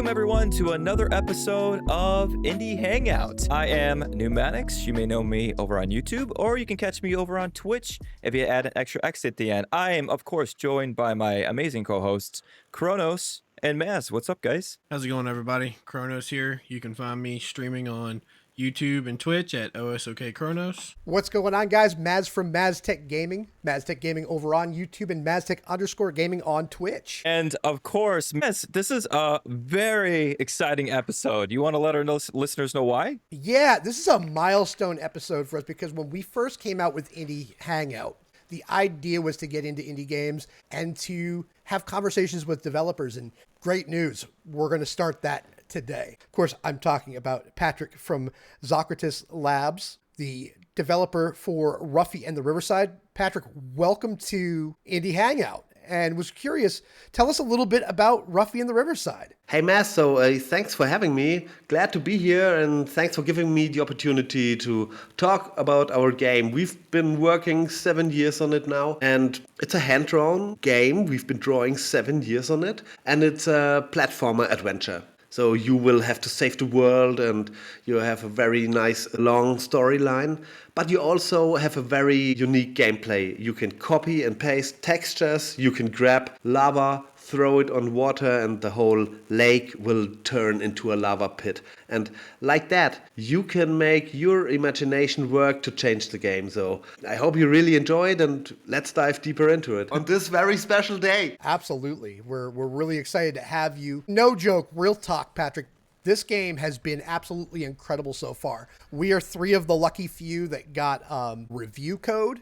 Welcome everyone to another episode of Indie Hangout. I am Neumatix. You may know me over on YouTube, or you can catch me over on Twitch if you add an extra X at the end. I am, of course, joined by my amazing co-hosts, Kronos and Maz. What's up, guys? How's it going, everybody? Kronos here. You can find me streaming on YouTube and Twitch at OSOK Kronos. What's going on, guys? Maz from Maztech Gaming. Maztech Gaming over on YouTube and Maztech_Gaming on Twitch. And of course, Maz, this is a very exciting episode. You want to let our listeners know why? Yeah, this is a milestone episode for us because when we first came out with Indie Hangout, the idea was to get into indie games and to have conversations with developers. And great news, we're going to start that today. Of course, I'm talking about Patrick from Socrates Labs, the developer for Ruffy and the Riverside. Patrick, welcome to Indie Hangout. And was curious, tell us a little bit about Ruffy and the Riverside. Hey, Mass, so thanks for having me. Glad to be here, and thanks for giving me the opportunity to talk about our game. We've been working 7 years on it now, and it's a hand-drawn game. We've been drawing 7 years on it, and it's a platformer adventure. So you will have to save the world, and you have a very nice long storyline. But you also have a very unique gameplay. You can copy and paste textures, you can grab lava, throw it on water, and the whole lake will turn into a lava pit. And like that, you can make your imagination work to change the game. So I hope you really enjoyed, and let's dive deeper into it on this very special day. Absolutely. We're really excited to have you. No joke, real talk, Patrick. This game has been absolutely incredible so far. We are 3 of the lucky few that got review code.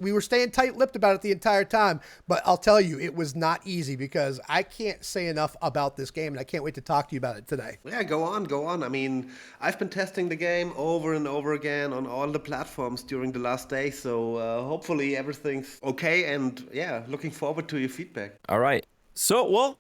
We were staying tight-lipped about it the entire time, but I'll tell you, it was not easy because I can't say enough about this game, and I can't wait to talk to you about it today. Yeah, go on. I mean, I've been testing the game over and over again on all the platforms during the last day, so hopefully everything's okay, and yeah, looking forward to your feedback. All right. So,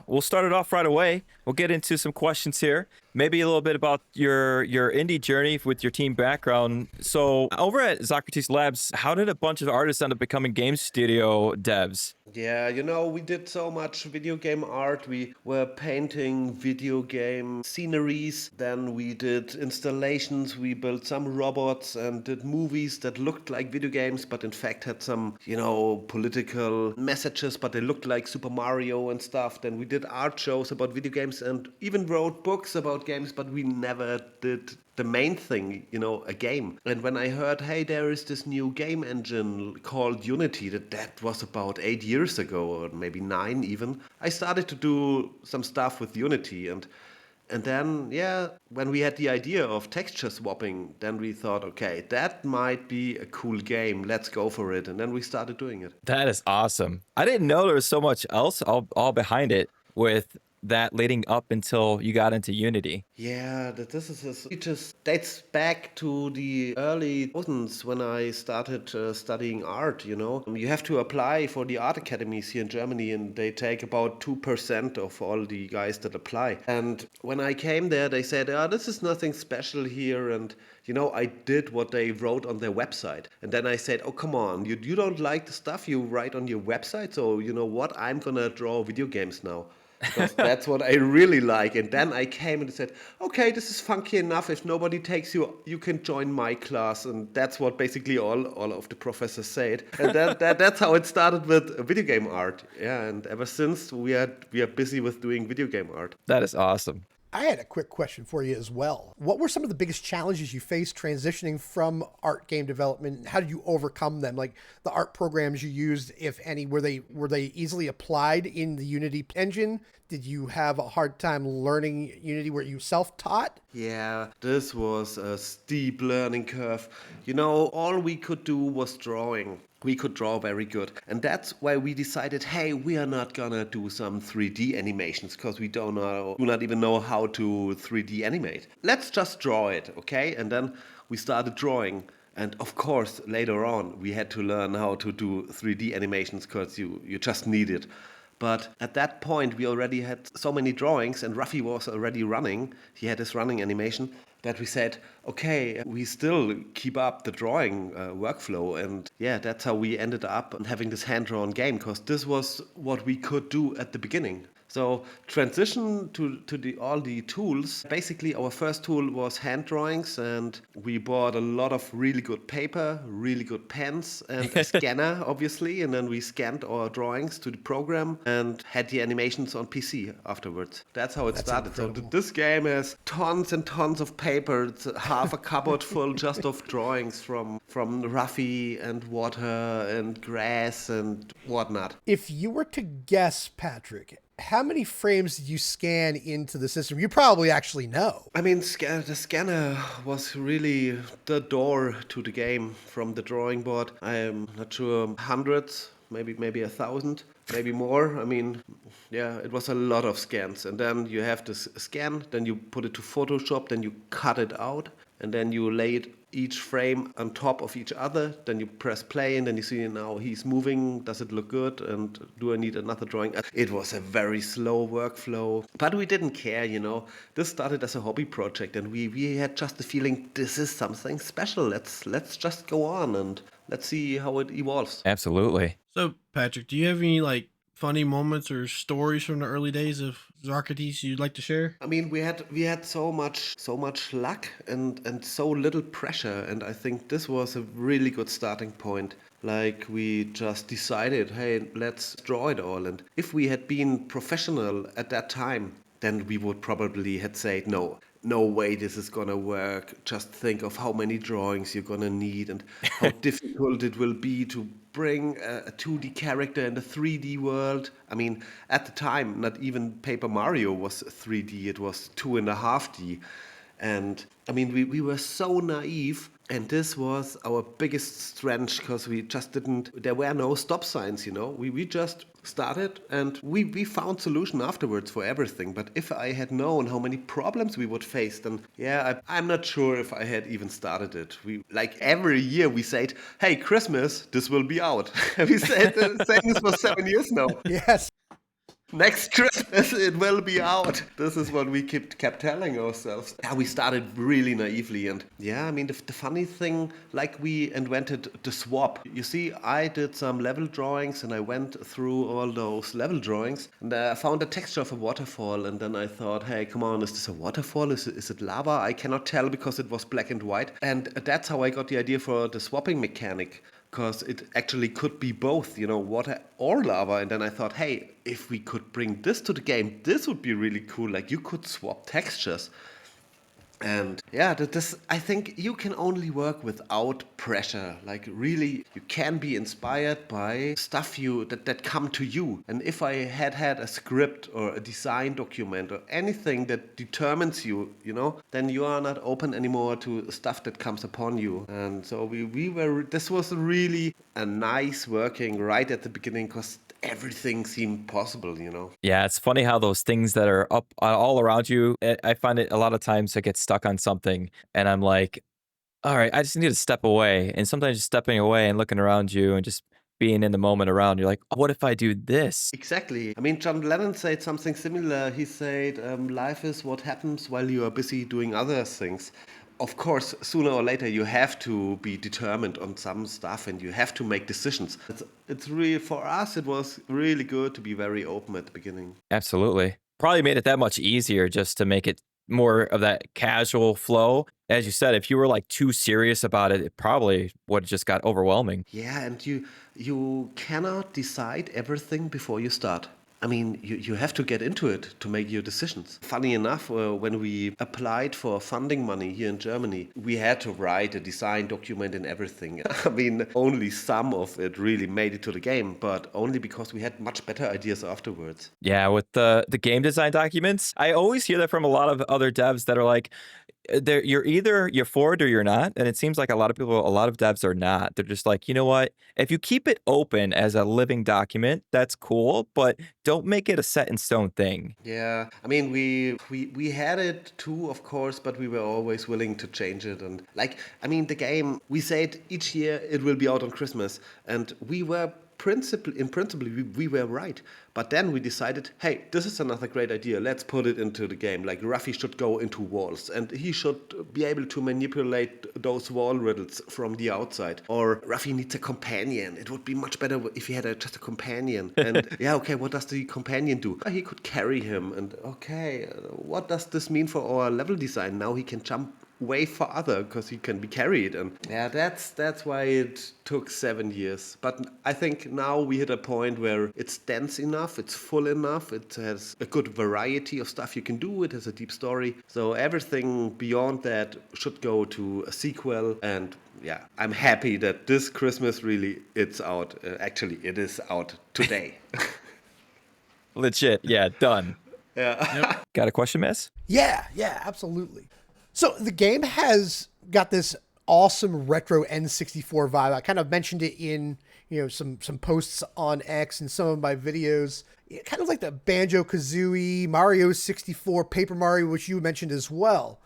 we'll start it off right away. We'll get into some questions here. Maybe a little bit about your indie journey with your team background. So, over at Socrates Labs, how did a bunch of artists end up becoming game studio devs? Yeah, we did so much video game art. We were painting video game sceneries. Then we did installations. We built some robots and did movies that looked like video games, but in fact had some, political messages, but they looked like Super Mario and stuff. Then we did art shows about video games and even wrote books about games, but we never did the main thing, a game. And when I heard, hey, there is this new game engine called Unity, that was about 8 years ago, or maybe 9 even, I started to do some stuff with Unity. And then, when we had the idea of texture swapping, then we thought, okay, that might be a cool game. Let's go for it. And then we started doing it. That is awesome. I didn't know there was so much else all behind it with that leading up until you got into Unity. Yeah, it just dates back to the early 2000s when I started studying art, You have to apply for the art academies here in Germany, and they take about 2% of all the guys that apply. And when I came there, they said, this is nothing special here. And, I did what they wrote on their website. And then I said, oh, come on, you don't like the stuff you write on your website? So, you know what, I'm going to draw video games now. Because that's what I really like. And then I came and said, okay, this is funky enough. If nobody takes you, you can join my class. And that's what basically all of the professors said. And that's how it started with video game art. Yeah, and ever since we are busy with doing video game art. That is awesome. I had a quick question for you as well. What were some of the biggest challenges you faced transitioning from art game development? How did you overcome them? Like the art programs you used, if any, were they easily applied in the Unity engine? Did you have a hard time learning Unity? Were you self-taught? Yeah, this was a steep learning curve. All we could do was drawing. We could draw very good. And that's why we decided, hey, we are not gonna do some 3D animations because we do not even know how to 3D animate. Let's just draw it, okay? And then we started drawing. And of course, later on, we had to learn how to do 3D animations because you just need it. But at that point, we already had so many drawings, and Ruffy was already running. He had his running animation. that we said, okay, we still keep up the drawing workflow. And yeah, that's how we ended up having this hand-drawn game, because this was what we could do at the beginning. So transition to all the tools. Basically, our first tool was hand drawings, and we bought a lot of really good paper, really good pens, and a scanner, obviously. And then we scanned our drawings to the program and had the animations on PC afterwards. That's how it started. incredible. So this game has tons and tons of paper. It's half a cupboard full just of drawings from Ruffy and water and grass and whatnot. If you were to guess, Patrick, how many frames did you scan into the system? You probably actually know. I mean, the scanner was really the door to the game from the drawing board. I am not sure, hundreds, maybe 1,000, maybe more. I mean, yeah, it was a lot of scans. And then you have to scan, then you put it to Photoshop, then you cut it out, and then you lay it each frame on top of each other. Then you press play, and then you see now he's moving. Does it look good? And do I need another drawing? It was a very slow workflow, but we didn't care, you know. This started as a hobby project, and we had just the feeling this is something special. Let's just go on and let's see how it evolves. Absolutely. So, Patrick, do you have any like funny moments or stories from the early days of Zarkatis you'd like to share? I mean, we had so much luck and so little pressure, and I think this was a really good starting point. Like, we just decided, hey, let's draw it all. And if we had been professional at that time, then we would probably had said no way this is gonna work. Just think of how many drawings you're gonna need and how difficult it will be to bring a 2D character in a 3D world. I mean, at the time, not even Paper Mario was 3D, it was 2.5D. And I mean, we were so naive, and this was our biggest strength because we just there were no stop signs, you know. We just started and we found solution afterwards for everything. But if I had known how many problems we would face, then yeah, I'm not sure if I had even started it. We, like, every year we said, hey, Christmas, this will be out. We said the same for 7 years now. Yes. Next Christmas it will be out. This is what we kept telling ourselves. Yeah, we started really naively, and yeah, I mean the funny thing, like, we invented the swap. You see, I did some level drawings and I went through all those level drawings and I found a texture of a waterfall, and then I thought, hey, come on, is this a waterfall? Is it lava? I cannot tell because it was black and white, and that's how I got the idea for the swapping mechanic. Because it actually could be both, you know, water or lava. And then I thought, hey, if we could bring this to the game, this would be really cool. Like, you could swap textures. And yeah, this, I think you can only work without pressure. Like, really, you can be inspired by stuff that come to you. And if I had a script or a design document or anything that determines you, you know, then you are not open anymore to stuff that comes upon you. And so this was really a nice working right at the beginning, because everything seemed possible, you know. Yeah, it's funny how those things that are up all around you, I find it a lot of times I get stuck on something and I'm like, all right, I just need to step away. And sometimes just stepping away and looking around you and just being in the moment around, you're like, oh, what if I do this? Exactly. I mean, John Lennon said something similar. He said, life is what happens while you are busy doing other things. Of course, sooner or later you have to be determined on some stuff and you have to make decisions. It's really, for us, it was really good to be very open at the beginning. Absolutely. Probably made it that much easier just to make it more of that casual flow. As you said, if you were like too serious about it, it probably would have just got overwhelming. Yeah, and you cannot decide everything before you start. I mean, you have to get into it to make your decisions. Funny enough, when we applied for funding money here in Germany, we had to write a design document and everything. I mean, only some of it really made it to the game, but only because we had much better ideas afterwards. Yeah, with the game design documents, I always hear that from a lot of other devs that are like, you're for it or you're not. And it seems like a lot of devs are not. They're just like, you know what? If you keep it open as a living document, that's cool, but don't make it a set in stone thing. Yeah, I mean, we had it too, of course, but we were always willing to change it. And like, I mean, the game, we said each year it will be out on Christmas, and we were in principle, we were right. But then we decided, hey, this is another great idea. Let's put it into the game. Like Ruffy should go into walls and he should be able to manipulate those wall riddles from the outside. Or Ruffy needs a companion. It would be much better if he had just a companion. And yeah, okay, what does the companion do? He could carry him. And okay, what does this mean for our level design? Now he can jump way farther because he can be carried, and yeah, that's why it took 7 years. But I think now we hit a point where it's dense enough, it's full enough, it has a good variety of stuff you can do, it has a deep story, so everything beyond that should go to a sequel. And yeah, I'm happy that this Christmas really it's out. Actually, it is out today. Legit. Yeah, done. Yeah. Yep. Got a question, miss? Yeah, absolutely. So the game has got this awesome retro N64 vibe. I kind of mentioned it in some posts on X and some of my videos. Kind of like the Banjo-Kazooie, Mario 64, Paper Mario, which you mentioned as well.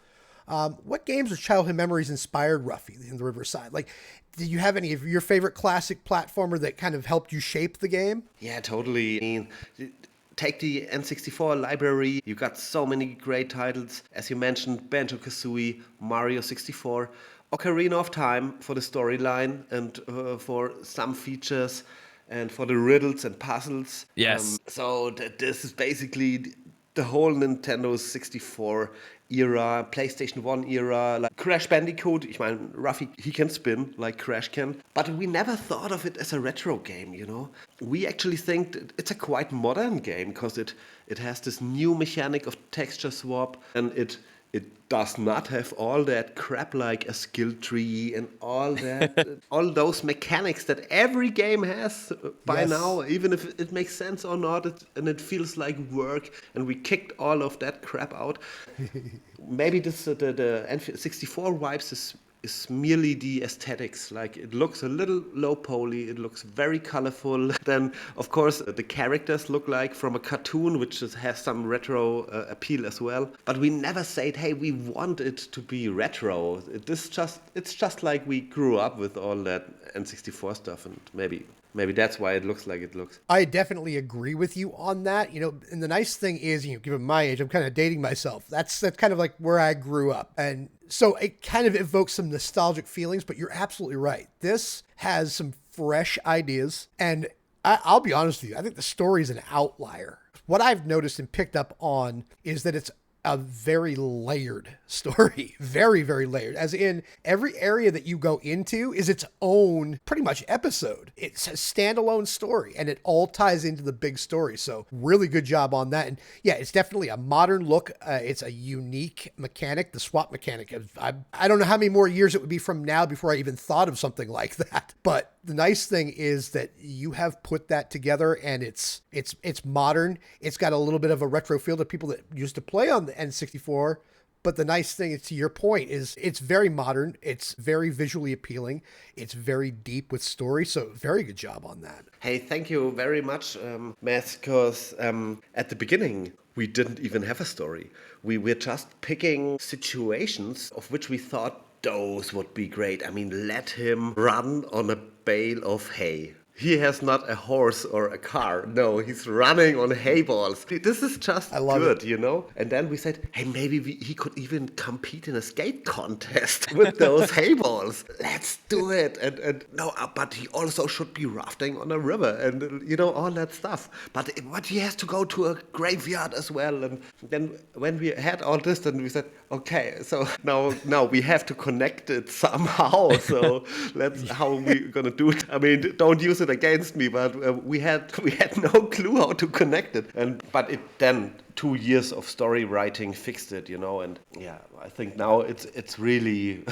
What games or childhood memories inspired Ruffy in the Riverside? Like, did you have any of your favorite classic platformer that kind of helped you shape the game? Yeah, totally. I mean, take the N64 library. You got so many great titles. As you mentioned, Banjo-Kazooie, Mario 64, Ocarina of Time for the storyline and for some features and for the riddles and puzzles. Yes. So this is basically the whole Nintendo 64 era, PlayStation 1 era, like Crash Bandicoot. I mean, Ruffy, he can spin like Crash can. But we never thought of it as a retro game, We actually think that it's a quite modern game because it has this new mechanic of texture swap, and it does not have all that crap like a skill tree and all that, all those mechanics that every game has by now, even if it makes sense or not, and it feels like work, and we kicked all of that crap out. Maybe this the N64 vibes is merely the aesthetics. Like, it looks a little low poly, it looks very colorful. Then of course the characters look like from a cartoon, which has some retro appeal as well. But we never said, hey, we want it to be retro. It's just like we grew up with all that N64 stuff, and maybe that's why it looks like it looks. I definitely agree with you on that. And the nice thing is, given my age, I'm kind of dating myself. That's kind of like where I grew up. And so it kind of evokes some nostalgic feelings, but you're absolutely right. This has some fresh ideas. And I'll be honest with you, I think the story is an outlier. What I've noticed and picked up on is that it's a very layered story. Very, very layered. As in, every area that you go into is its own pretty much episode. It's a standalone story, and it all ties into the big story. So really good job on that. And yeah, it's definitely a modern look. It's a unique mechanic, the swap mechanic. I don't know how many more years it would be from now before I even thought of something like that. But the nice thing is that you have put that together, and it's modern. It's got a little bit of a retro feel to people that used to play on the N64. But the nice thing, to your point, is it's very modern. It's very visually appealing. It's very deep with story. So very good job on that. Hey, thank you very much, Matt, because at the beginning, we didn't even have a story. We were just picking situations of which we thought those would be great. I mean, let him run on a bale of hay. He has not a horse or a car. No, he's running on hay balls. This is just good, And then we said, hey, maybe he could even compete in a skate contest with those hay balls. Let's do it. And no, but he also should be rafting on a river and, all that stuff. But he has to go to a graveyard as well. And then when we had all this, then we said, okay, so now we have to connect it somehow. So that's how we're going to do it. I mean, don't use it against me, but we had no clue how to connect it, but it then 2 years of story writing fixed it, and yeah, I think now it's really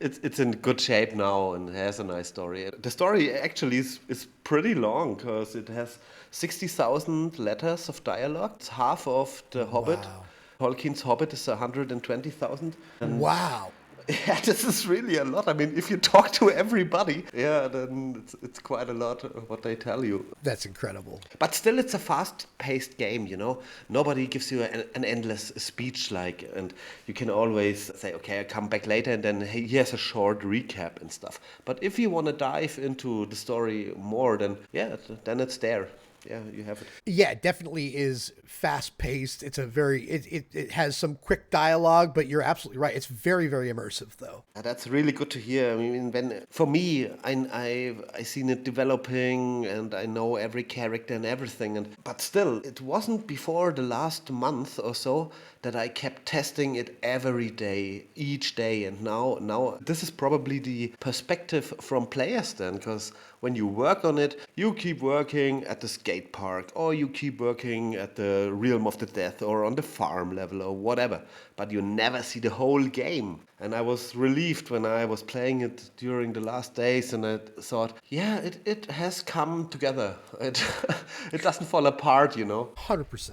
it's in good shape now and has a nice story. The story actually is pretty long because it has 60,000 letters of dialogue. It's half of the Hobbit. Wow. Tolkien's Hobbit is 120,000. Wow. Yeah, this is really a lot. I mean, if you talk to everybody, yeah, then it's quite a lot of what they tell you. That's incredible. But still, it's a fast-paced game, you know. Nobody gives you an endless speech, like, and you can always say, okay, I'll come back later, and then hey, here's a short recap and stuff. But if you want to dive into the story more, then yeah, then it's there. Yeah, you have it. Yeah, it definitely is fast paced. It's a very it has some quick dialogue, but you're absolutely right. It's very, very immersive though. That's really good to hear. I mean, when for me, I seen it developing, and I know every character and everything. And but still, it wasn't before the last month or so that I kept testing it every day, each day. And now this is probably the perspective from players then, because when you work on it, you keep working at the skate park, or you keep working at the Realm of the Death, or on the farm level, or whatever. But you never see the whole game. And I was relieved when I was playing it during the last days, and I thought, yeah, it has come together. It it doesn't fall apart, you know. 100%.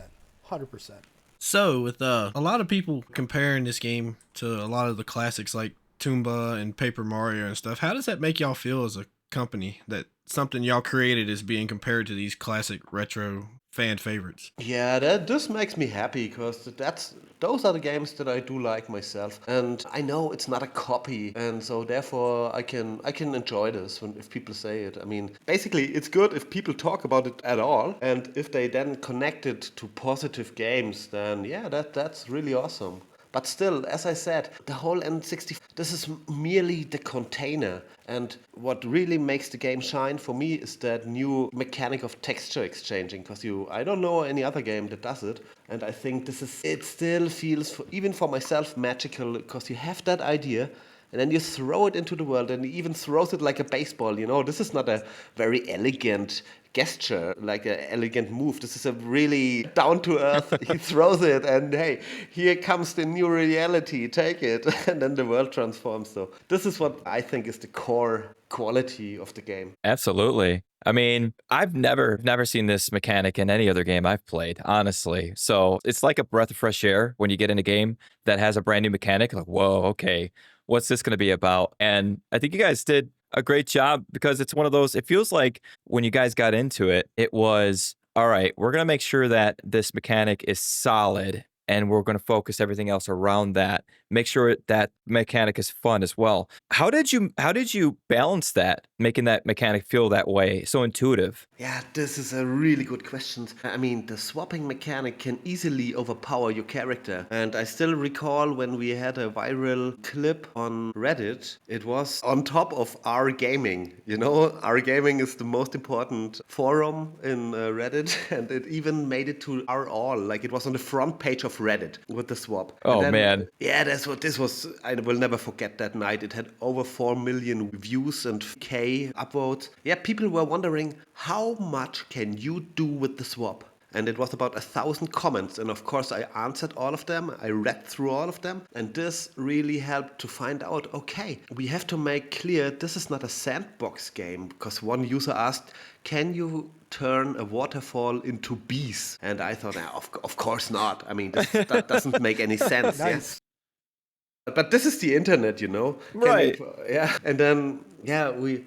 100%. So, with a lot of people comparing this game to a lot of the classics like Toomba and Paper Mario and stuff, how does that make y'all feel as a company that something y'all created is being compared to these classic retro fan favorites? Yeah, this makes me happy because those are the games that I do like myself, and I know it's not a copy, and so therefore I can enjoy this if people say it. I mean, basically, it's good if people talk about it at all, and if they then connect it to positive games, then yeah, that's really awesome. But still, as I said, the whole N64, this is merely the container. And what really makes the game shine for me is that new mechanic of texture exchanging. Because I don't know any other game that does it. And I think it still feels, even for myself, magical. Because you have that idea, and then you throw it into the world, and he even throws it like a baseball. You know, this is not a very elegant gesture, like an elegant move. This is a really down to earth. He throws it, and hey, here comes the new reality. Take it, and then the world transforms. So this is what I think is the core quality of the game. Absolutely. I mean, I've never seen this mechanic in any other game I've played, honestly. So it's like a breath of fresh air when you get in a game that has a brand new mechanic. Like, whoa, okay, what's this going to be about? And I think you guys did a great job because it's one of those, it feels like when you guys got into it, it was, all right, we're going to make sure that this mechanic is solid and we're going to focus everything else around that. Make sure that mechanic is fun as well. How did you balance that, making that mechanic feel that way, so intuitive? Yeah, this is a really good question. I mean, the swapping mechanic can easily overpower your character. And I still recall when we had a viral clip on Reddit, it was on top of R Gaming. You know, R Gaming is the most important forum in Reddit, and it even made it to R All. Like, it was on the front page of Reddit with the swap. Oh, And then, man. yeah, that's what this was. I will never forget that night. It had over 4 million views and K upvotes. Yeah, people were wondering, how much can you do with the swap? And it was about 1,000 comments. And of course, I answered all of them. I read through all of them. And this really helped to find out, okay, we have to make clear this is not a sandbox game. Because one user asked, can you turn a waterfall into bees? And I thought, of course not. I mean, that doesn't make any sense. Nice. Yes. But this is the internet, you know. Right. Yeah. And then, yeah, we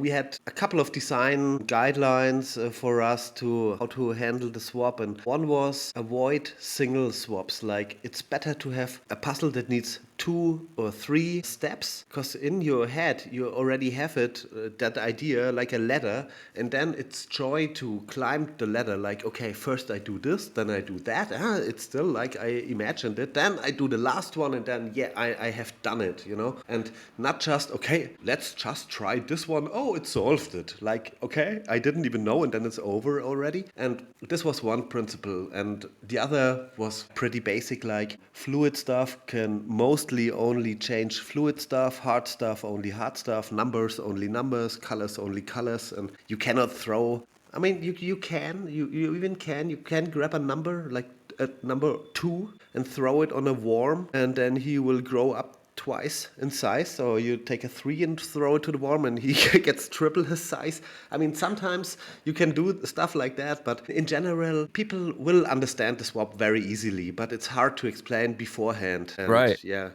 had a couple of design guidelines for us to how to handle the swap, and one was avoid single swaps. Like, it's better to have a puzzle that needs 2 or 3 steps, because in your head you already have it, that idea, like a ladder, and then it's joy to climb the ladder. Like, okay, first I do this, then I do that. It's still like I imagined it. Then I do the last one, and then yeah, I have done it, you know. And not just, okay, let's just try this one. Oh, it solved it. Like, okay, I didn't even know, and then it's over already. And this was one principle, and the other was pretty basic. Like, fluid stuff can mostly only change fluid stuff, hard stuff only hard stuff, numbers only numbers, colors only colors, and you cannot throw. I mean, you even can grab a number like at number 2 and throw it on a worm, and then he will grow up twice in size. So you take a 3 and throw it to the worm, and he gets triple his size. I mean, sometimes you can do stuff like that, but in general, people will understand the swap very easily, but it's hard to explain beforehand. And Right. yeah.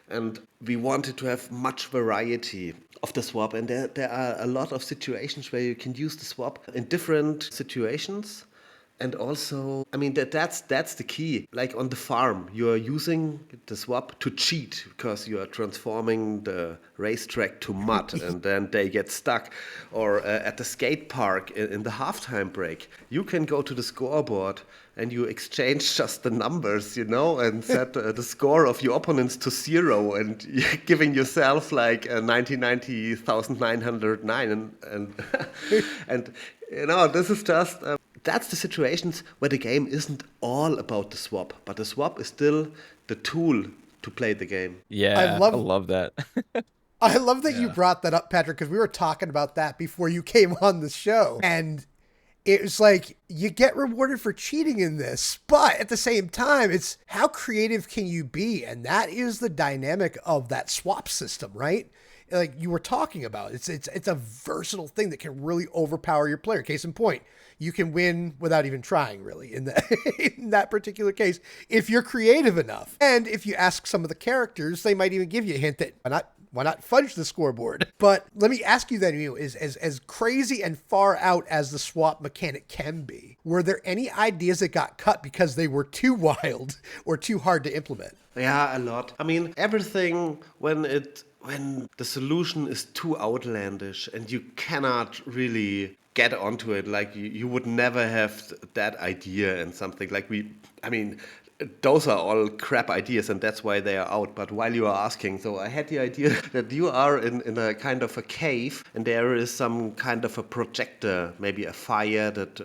And we wanted to have much variety of the swap. And there are a lot of situations where you can use the swap in different situations. And also, I mean, that's the key. Like on the farm, you are using the swap to cheat because you are transforming the racetrack to mud and then they get stuck. Or at the skate park in the halftime break, you can go to the scoreboard and you exchange just the numbers, and set the score of your opponents to 0 and you're giving yourself like 90,909 and and this is just that's the situations where the game isn't all about the swap, but the swap is still the tool to play the game. Yeah, I love that. I love that you brought that up, Patrick, because we were talking about that before you came on the show. And it was like, you get rewarded for cheating in this, but at the same time, it's how creative can you be? And that is the dynamic of that swap system, right? Like you were talking about, it's a versatile thing that can really overpower your player. Case in point, you can win without even trying, really, in that particular case, if you're creative enough. And if you ask some of the characters, they might even give you a hint that why not fudge the scoreboard? But let me ask you then, is as crazy and far out as the swap mechanic can be, were there any ideas that got cut because they were too wild or too hard to implement? Yeah, a lot. I mean, everything when the solution is too outlandish and you cannot really get onto it, like you would never have that idea and something like those are all crap ideas and that's why they are out. But while you are asking, so I had the idea that you are in a kind of a cave and there is some kind of a projector, maybe a fire that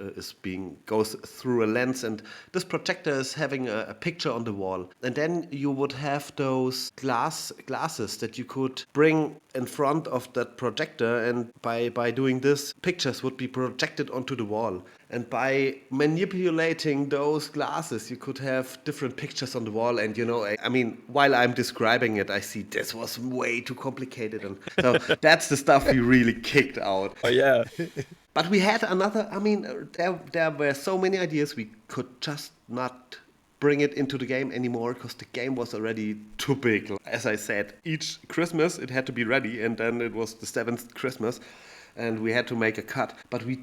goes through a lens, and this projector is having a picture on the wall. And then you would have those glasses that you could bring in front of that projector, and by doing this, pictures would be projected onto the wall. And by manipulating those glasses, you could have different pictures on the wall. And, while I'm describing it, I see this was way too complicated. And so that's the stuff we really kicked out. Oh, yeah. But we had there were so many ideas we could just not bring it into the game anymore because the game was already too big. As I said, each Christmas it had to be ready, and then it was the 7th Christmas. And we had to make a cut, but we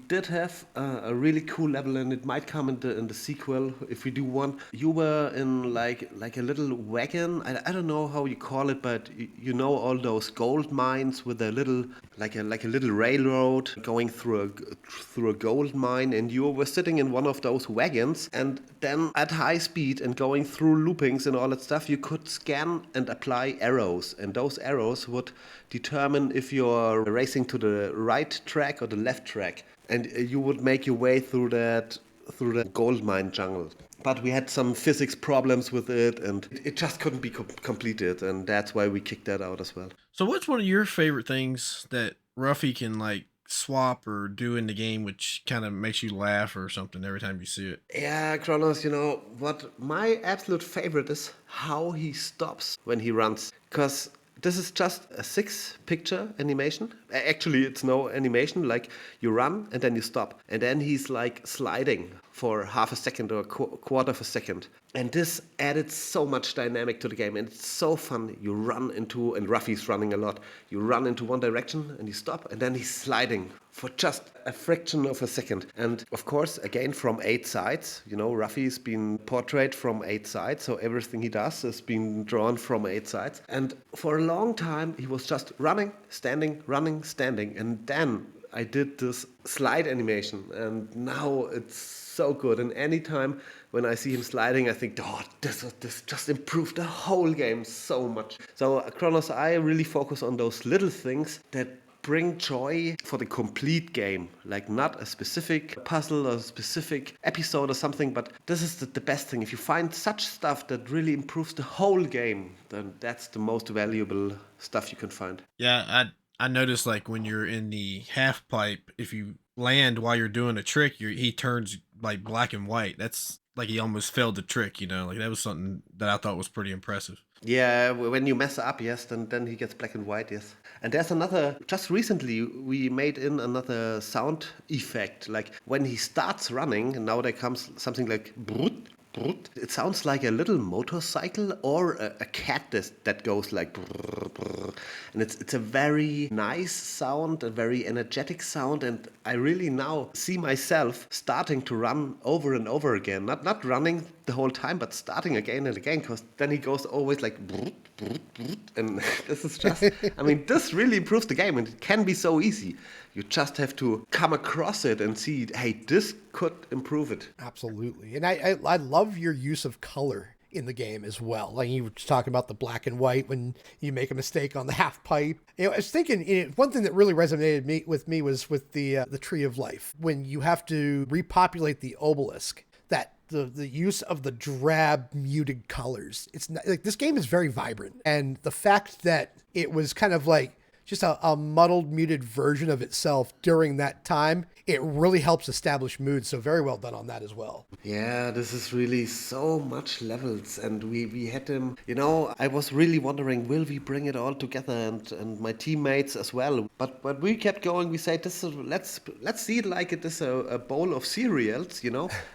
did have a really cool level, and it might come in the sequel if we do one. You were in like a little wagon. I don't know how you call it, but all those gold mines with a little like a little railroad going through a gold mine, and you were sitting in one of those wagons, and then at high speed and going through loopings and all that stuff, you could scan and apply arrows, and those arrows would determine if you're racing to the right track or the left track, and you would make your way through the gold mine jungle. But we had some physics problems with it, and it just couldn't be completed, and that's why we kicked that out as well. So what's one of your favorite things that Ruffy can swap or do in the game, which kind of makes you laugh or something every time you see it? Yeah, Kronos, what my absolute favorite is how he stops when he runs, because this is just a 6-picture animation. Actually, it's no animation. Like you run and then you stop. And then he's like sliding for half a second or a quarter of a second. And this added so much dynamic to the game. And it's so fun. You run into, and Ruffy's running a lot. You run into one direction and you stop. And then he's sliding for just a fraction of a second. And of course, again, from 8 sides. Ruffy's been portrayed from 8 sides. So everything he does has been drawn from 8 sides. And for a long time, he was just running, standing, running, standing. And then I did this slide animation. And now it's so good. And anytime when I see him sliding, I think, this just improved the whole game so much. So Kronos, I really focus on those little things that bring joy for the complete game. Like not a specific puzzle or a specific episode or something, but this is the best thing. If you find such stuff that really improves the whole game, then that's the most valuable stuff you can find. Yeah, I noticed when you're in the half pipe, if you land while you're doing a trick, he turns black and white. That's he almost failed the trick, that was something that I thought was pretty impressive. Yeah, when you mess up, yes, then he gets black and white, yes. And there's just recently we made in another sound effect, like when he starts running, and now there comes something like brut, brrrt. It sounds like a little motorcycle or a cat that goes like brrr, brrr. And it's a very nice sound, a very energetic sound, and I really now see myself starting to run over and over again. Not running the whole time, but starting again and again, because then he goes always like brrrt, brrrt, brrrt. And this is just, I mean, this really improves the game, and it can be so easy. You just have to come across it and see, hey, this could improve it. Absolutely. And I love your use of color in the game as well. Like you were just talking about the black and white when you make a mistake on the half pipe. I was thinking, one thing that really resonated with me was with the Tree of Life. When you have to repopulate the obelisk, that the use of the drab muted colors. It's not, like, this game is very vibrant. And the fact that it was kind of like just a muddled, muted version of itself during that time, it really helps establish mood. So very well done on that as well. Yeah, this is really so much levels, and we had them, I was really wondering, will we bring it all together, and my teammates as well. But we kept going, we said, let's see it like it is a bowl of cereals,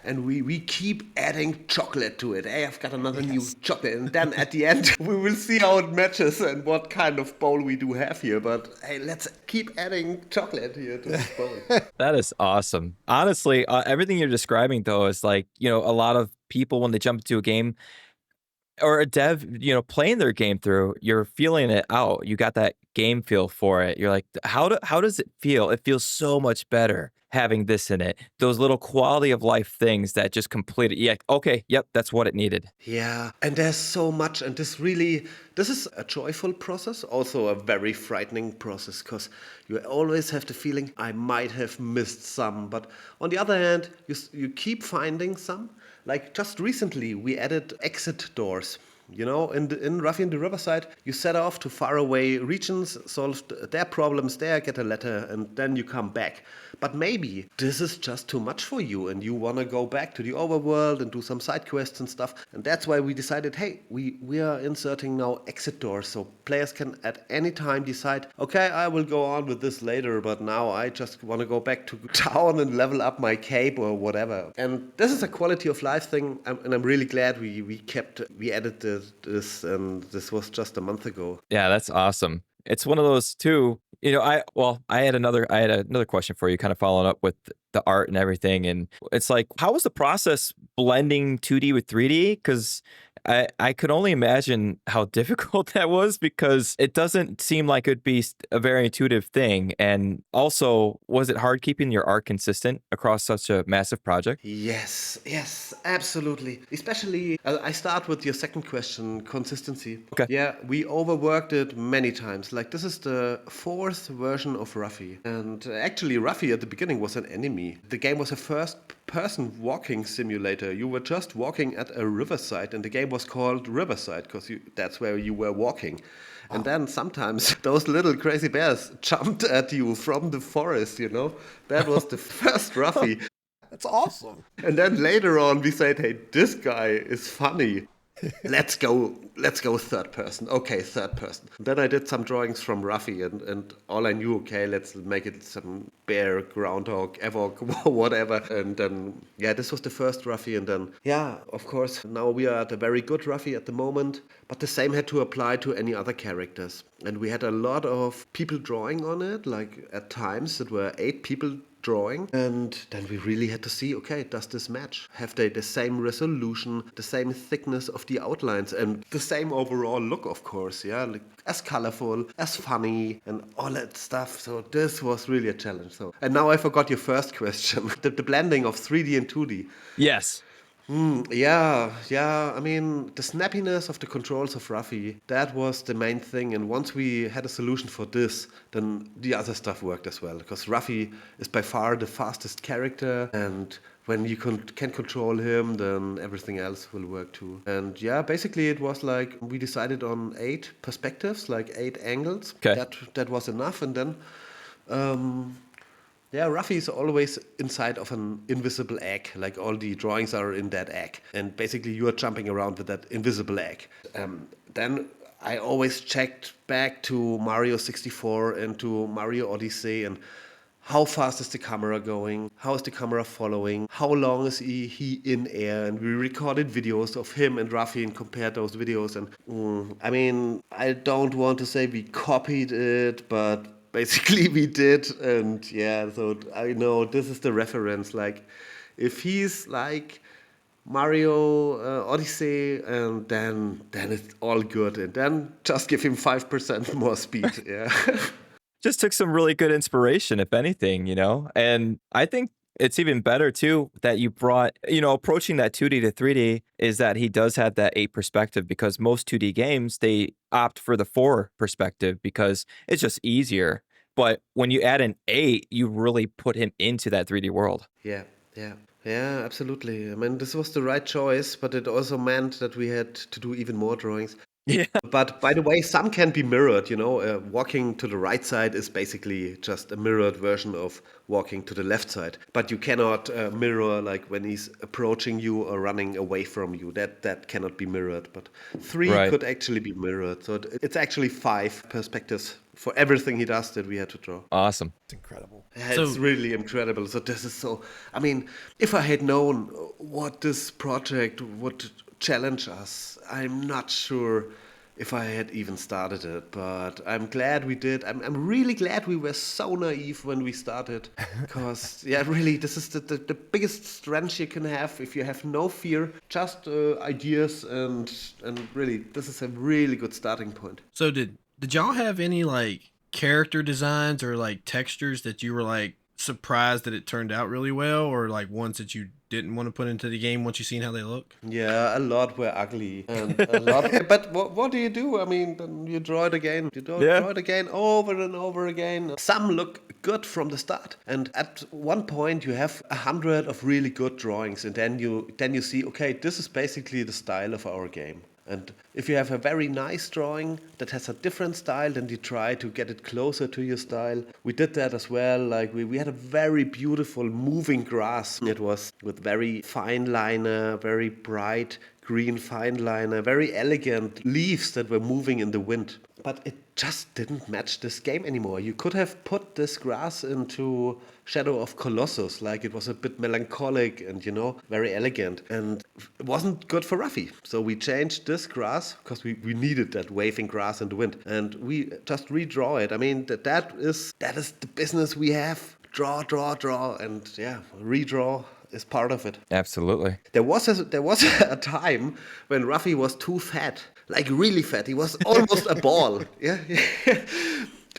and we keep adding chocolate to it. Hey, I've got another new chocolate, and then at the end, we will see how it matches and what kind of bowl we do have here. But hey, let's keep adding chocolate here to this bowl. That is awesome. Honestly, everything you're describing, though, is like, a lot of people, when they jump into a game or a dev, playing their game through, you're feeling it out. You got that game feel for it. You're like, how does it feel? It feels so much better having this in it. Those little quality of life things that just complete it. Yeah, okay, yep, that's what it needed. Yeah, and there's so much, and this is a joyful process, also a very frightening process, because you always have the feeling, I might have missed some, but on the other hand, you keep finding some. Like just recently, we added exit doors. In Ruffy and the Riverside, you set off to faraway regions, solve their problems there, get a letter, and then you come back. But maybe this is just too much for you, and you want to go back to the overworld and do some side quests and stuff. And that's why we decided, hey, we are inserting now exit doors, so players can at any time decide, okay, I will go on with this later, but now I just want to go back to town and level up my cape or whatever. And this is a quality of life thing, and I'm really glad we added this, and this was just a month ago. Yeah, that's awesome. It's one of those too. I had another question for you, kind of following up with the art and everything. And it's like, how was the process blending 2D with 3D? Because I could only imagine how difficult that was, because it doesn't seem like it'd be a very intuitive thing. And also, was it hard keeping your art consistent across such a massive project? Yes, absolutely. Especially, I start with your second question, consistency. Okay. Yeah, we overworked it many times. Like, this is the 4th version of Ruffy. And actually, Ruffy at the beginning was an enemy. The game was a first-person walking simulator. You were just walking at a riverside, and the game was called Riverside because that's where you were walking. And then sometimes those little crazy bears jumped at you from the forest, That was the first Ruffy. That's awesome. And then later on we said, hey, this guy is funny. Let's go third person. Okay, third person. Then I did some drawings from Ruffy, and all I knew, okay, let's make it some bear, groundhog, evok, whatever. And then, this was the first Ruffy. And then, of course, now we are at a very good Ruffy at the moment. But the same had to apply to any other characters. And we had a lot of people drawing on it. Like, at times it were 8 people drawing, and then we really had to see, okay, does this match? Have they the same resolution, the same thickness of the outlines, and the same overall look, of course, like as colorful, as funny, and all that stuff. So this was really a challenge. And now I forgot your first question, the blending of 3D and 2D. Yes. I mean, the snappiness of the controls of Ruffy, that was the main thing. And once we had a solution for this, then the other stuff worked as well. Because Ruffy is by far the fastest character, and when you can control him, then everything else will work too. And basically it was like we decided on 8 perspectives, like 8 angles. Okay. That was enough. And then Ruffy is always inside of an invisible egg. Like all the drawings are in that egg. And basically you are jumping around with that invisible egg. Then I always checked back to Mario 64 and to Mario Odyssey. And how fast is the camera going? How is the camera following? How long is he in air? And we recorded videos of him and Ruffy and compared those videos. And I mean, I don't want to say we copied it, but basically we did. And yeah, so I know this is the reference. Like, if he's like Mario Odyssey, and then it's all good. And then just give him 5% more speed. Yeah. Just took some really good inspiration, if anything, you know? And I think it's even better too that you brought, you know, approaching that 2D to 3D is that he does have that 8 perspective, because most 2D games, they opt for the 4 perspective because it's just easier. But when you add an 8, you really put him into that 3D world. Yeah, yeah. Yeah, absolutely. I mean, this was the right choice, but it also meant that we had to do even more drawings. Yeah. But by the way, some can be mirrored, you know. Walking to the right side is basically just a mirrored version of walking to the left side. But you cannot mirror like when he's approaching you or running away from you. That cannot be mirrored. But 3 Right. could actually be mirrored. So it's actually 5 perspectives for everything he does that we had to draw. Awesome. It's incredible. Yeah, it's really incredible. So this is so, I mean, if I had known what this project would challenge us, I'm not sure if I had even started it, but I'm glad we did. I'm really glad we were so naive when we started, because yeah, really, this is the biggest strength you can have if you have no fear, just ideas, and really, this is a really good starting point. So did y'all have any like character designs or like textures that you were like surprised that it turned out really well, or like ones that you didn't want to put into the game once you seen how they look? Yeah, a lot were ugly, and a lot. But what do you do? I mean, then you draw it again. You draw it again over and over again. Some look good from the start, and at one point you have 100 of really good drawings, and then you see, okay, this is basically the style of our game. And if you have a very nice drawing that has a different style, then you try to get it closer to your style. We did that as well. Like we had a very beautiful moving grass. It was with very fine liner, very bright green fine liner, very elegant leaves that were moving in the wind. But it just didn't match this game anymore. You could have put this grass into Shadow of Colossus, like it was a bit melancholic and, you know, very elegant. And it wasn't good for Ruffy. So we changed this grass because we needed that waving grass in the wind. And we just redraw it. I mean, that is the business we have. Draw, and yeah, redraw is part of it. Absolutely. There was a time when Ruffy was too fat, like really fat. He was almost a ball. Yeah.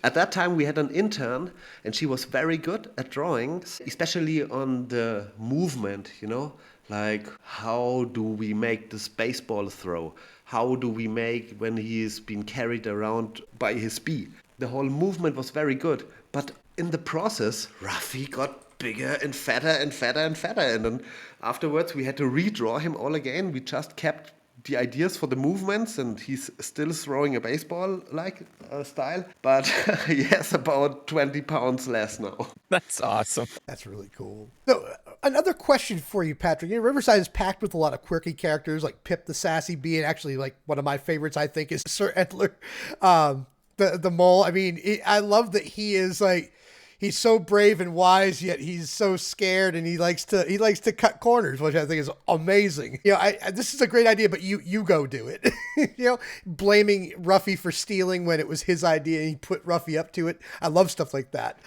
At that time, we had an intern, and she was very good at drawing, especially on the movement, you know? Like, how do we make this baseball throw? How do we make when he's been carried around by his bee? The whole movement was very good. But in the process, Ruffy got bigger and fatter and fatter and fatter. And then afterwards, we had to redraw him all again. We just kept the ideas for the movements, and he's still throwing a baseball-like style, but he has about 20 pounds less now. That's awesome. That's really cool. So, another question for you, Patrick. You know, Riverside is packed with a lot of quirky characters like Pip the Sassy Bee, and actually, like, one of my favorites, I think, is Sir Edler, the mole. I mean, I love that he is like, he's so brave and wise, yet he's so scared, and he likes to cut corners, which I think is amazing. You know, this is a great idea, but you go do it. You know, blaming Ruffy for stealing when it was his idea, and he put Ruffy up to it. I love stuff like that.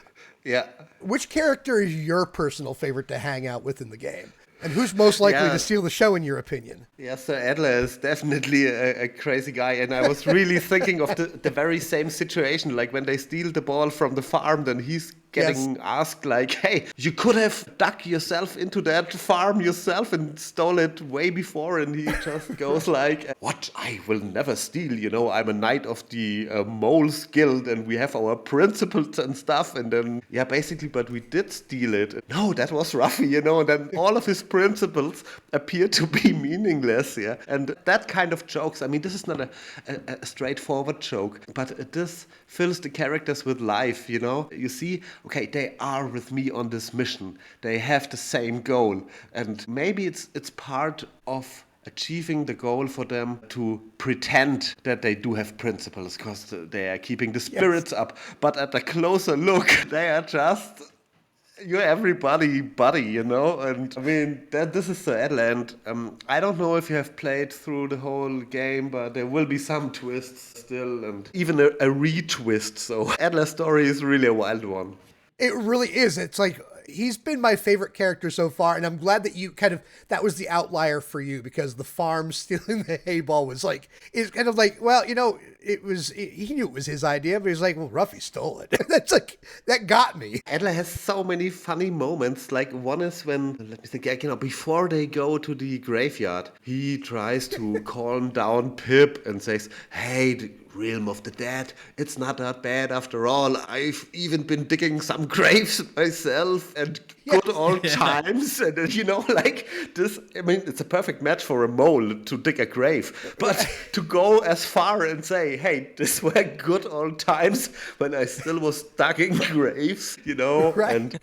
Yeah. Which character is your personal favorite to hang out with in the game? And who's most likely to steal the show, in your opinion? Yeah, Sir Adler is definitely a crazy guy. And I was really thinking of the very same situation. Like when they steal the ball from the farm, then he's getting asked like, hey, you could have dug yourself into that farm yourself and stole it way before. And he just goes like, what? I will never steal. You know, I'm a knight of the Moles Guild, and we have our principles and stuff. And then, yeah, basically, but we did steal it. No, that was Ruffy, you know, and then all of his principles appear to be meaningless, yeah. And that kind of jokes, I mean, this is not a straightforward joke, but this fills the characters with life, you know. You see, okay, they are with me on this mission. They have the same goal. And maybe it's part of achieving the goal for them to pretend that they do have principles because they are keeping the spirits up. But at a closer look, they are just you're everybody buddy, you know? And I mean, this is the Adland. I don't know if you have played through the whole game, but there will be some twists still, and even a retwist. So Adler's story is really a wild one. It really is. It's like he's been my favorite character so far, and I'm glad that you kind of that was the outlier for you because the farm stealing the hay ball was like it's kind of like, well, you know, he knew it was his idea, but he's like, well, Ruffy stole it. That's like that got me. Adler has so many funny moments. Like one is when, let me think, before they go to the graveyard, he tries to calm down Pip and says, "Hey, the realm of the dead, it's not that bad after all. I've even been digging some graves myself and good old times." And you know, like this, I mean, it's a perfect match for a mole to dig a grave. But to go as far and say, "Hey, this were good old times when I still was digging graves," you know, and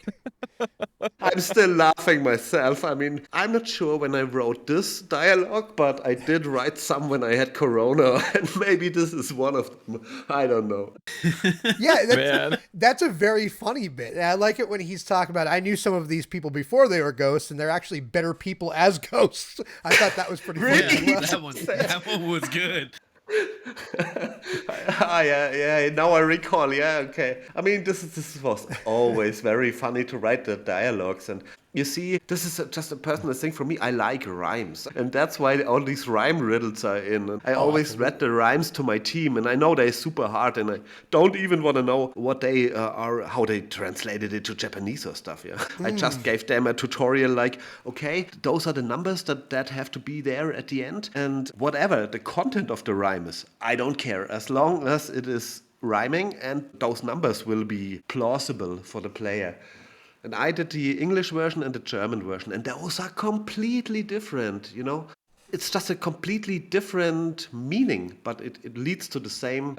I'm still laughing myself. I mean, I'm not sure when I wrote this dialogue, but I did write some when I had Corona, and maybe this is one of them. I don't know. Yeah, that's a very funny bit. And I like it when he's talking about, I knew some of these people before they were ghosts, and they're actually better people as ghosts. I thought that was pretty funny. Yeah, that one was good. Yeah, now I recall. Yeah, okay. I mean, this was always very funny to write the dialogues, and you see, this is just a personal thing for me. I like rhymes, and that's why all these rhyme riddles are in. And I always read the rhymes to my team, and I know they're super hard, and I don't even want to know what they are, how they translated it to Japanese or stuff. Yeah, I just gave them a tutorial, like, okay, those are the numbers that have to be there at the end, and whatever the content of the rhyme is, I don't care as long as it is rhyming and those numbers will be plausible for the player. And I did the English version and the German version, and those are completely different, you know. It's just a completely different meaning, but it leads to the same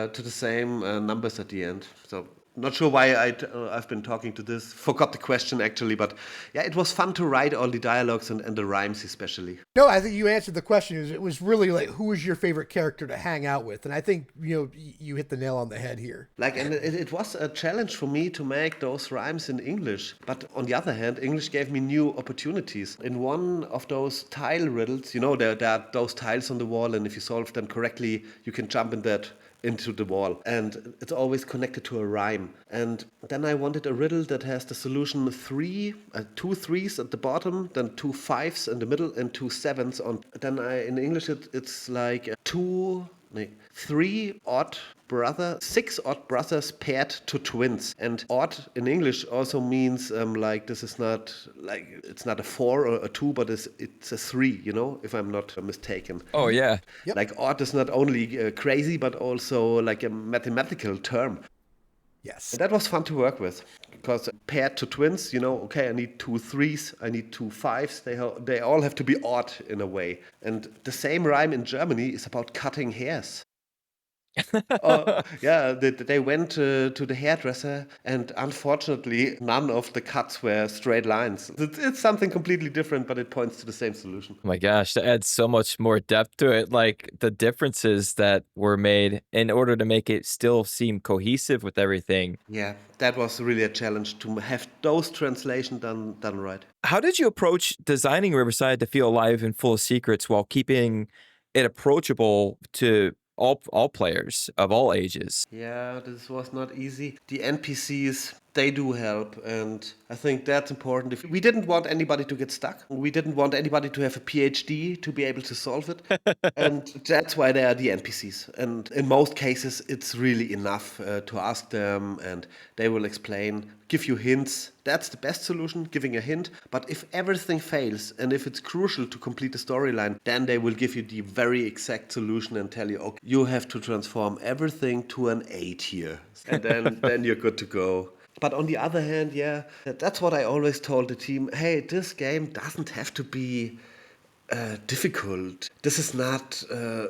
numbers at the end. So not sure why I've been talking to this. Forgot the question actually, but yeah, it was fun to write all the dialogues and the rhymes especially. No, I think you answered the question. It was really like, who is your favorite character to hang out with? And I think, you know, you hit the nail on the head here. Like, and it was a challenge for me to make those rhymes in English. But on the other hand, English gave me new opportunities. In one of those tile riddles, you know, there are those tiles on the wall, and if you solve them correctly, you can jump into the wall, and it's always connected to a rhyme. And then I wanted a riddle that has the solution two threes at the bottom, then two fives in the middle, and two sevens on. Then in English it's like six odd brothers paired to twins. And odd in English also means like this is not like it's not a 4 or a 2, but it's a 3, you know, if I'm not mistaken. Oh yeah. Yep. Like odd is not only crazy, but also like a mathematical term. Yes. And that was fun to work with because paired to twins, you know, okay, I need two threes, I need two fives. They all have to be odd in a way. And the same rhyme in Germany is about cutting hairs. Yeah, they went to the hairdresser, and unfortunately, none of the cuts were straight lines. It's something completely different, but it points to the same solution. Oh my gosh, that adds so much more depth to it. Like the differences that were made in order to make it still seem cohesive with everything. Yeah, that was really a challenge to have those translations done right. How did you approach designing Riverside to feel alive and full of secrets while keeping it approachable to all players of all ages? Yeah, this was not easy. The NPCs, they do help, and I think that's important. If we didn't want anybody to get stuck, we didn't want anybody to have a PhD to be able to solve it, and that's why they are the NPCs. And in most cases, it's really enough to ask them, and they will explain, give you hints. That's the best solution, giving a hint. But if everything fails, and if it's crucial to complete the storyline, then they will give you the very exact solution and tell you, okay, you have to transform everything to an 8 here, and then you're good to go. But on the other hand, yeah, that's what I always told the team. Hey, this game doesn't have to be difficult. This is not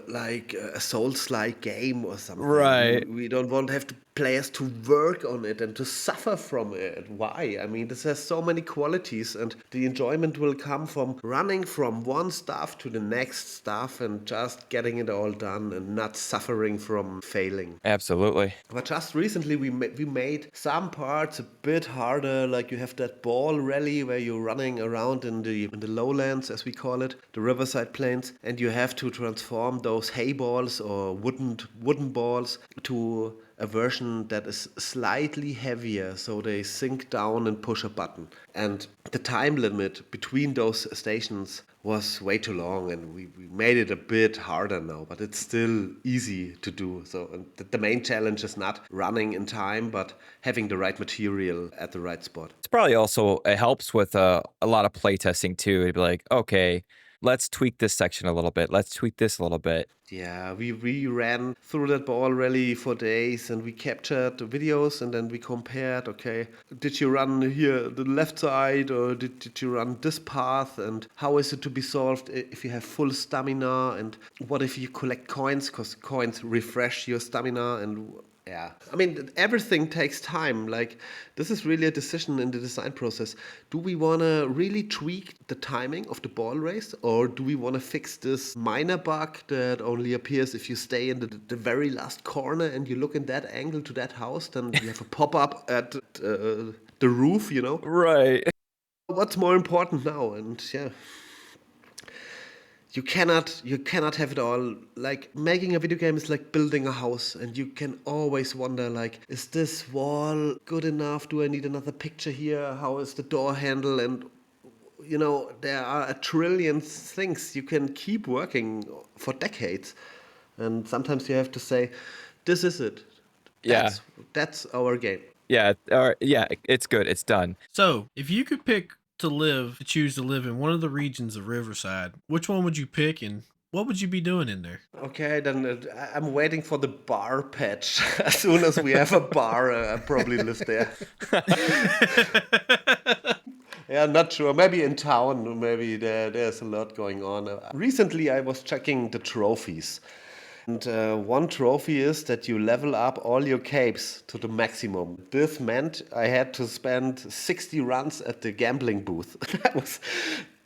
like a Souls-like game or something. Right. We don't want to have to players to work on it and to suffer from it. Why? I mean, this has so many qualities, and the enjoyment will come from running from one stuff to the next stuff and just getting it all done and not suffering from failing. Absolutely. But just recently we made some parts a bit harder, like you have that ball rally where you're running around in the lowlands, as we call it, the Riverside plains, and you have to transform those hay balls or wooden balls to a version that is slightly heavier, so they sink down and push a button. And the time limit between those stations was way too long, and we made it a bit harder now, but it's still easy to do. So and the main challenge is not running in time, but having the right material at the right spot. It's probably also, it helps with a lot of playtesting too. It'd be like, okay, let's tweak this section a little bit. Let's tweak this a little bit. Yeah, we ran through that ball rally for days, and we captured the videos, and then we compared, okay, did you run here the left side, or did you run this path, and how is it to be solved if you have full stamina, and what if you collect coins, because coins refresh your stamina, and yeah, I mean, everything takes time. Like, this is really a decision in the design process. Do we want to really tweak the timing of the ball race, or do we want to fix this minor bug that only appears if you stay in the very last corner and you look in that angle to that house, then you have a pop-up at the roof, you know? Right. What's more important now? And yeah. You cannot have it all. Like, making a video game is like building a house, and you can always wonder, like, is this wall good enough? Do I need another picture here? How is the door handle? And you know, there are a trillion things. You can keep working for decades, and sometimes you have to say, this is it. That's our game. Yeah. Yeah. It's good. It's done. So, if you could choose to live in one of the regions of Riverside, which one would you pick, and what would you be doing in there? Okay, then I'm waiting for the bar patch. As soon as we have a bar, I'll probably live there. Yeah, not sure. Maybe in town, maybe there's a lot going on. Recently, I was checking the trophies. And one trophy is that you level up all your capes to the maximum. This meant I had to spend 60 runs at the gambling booth. I was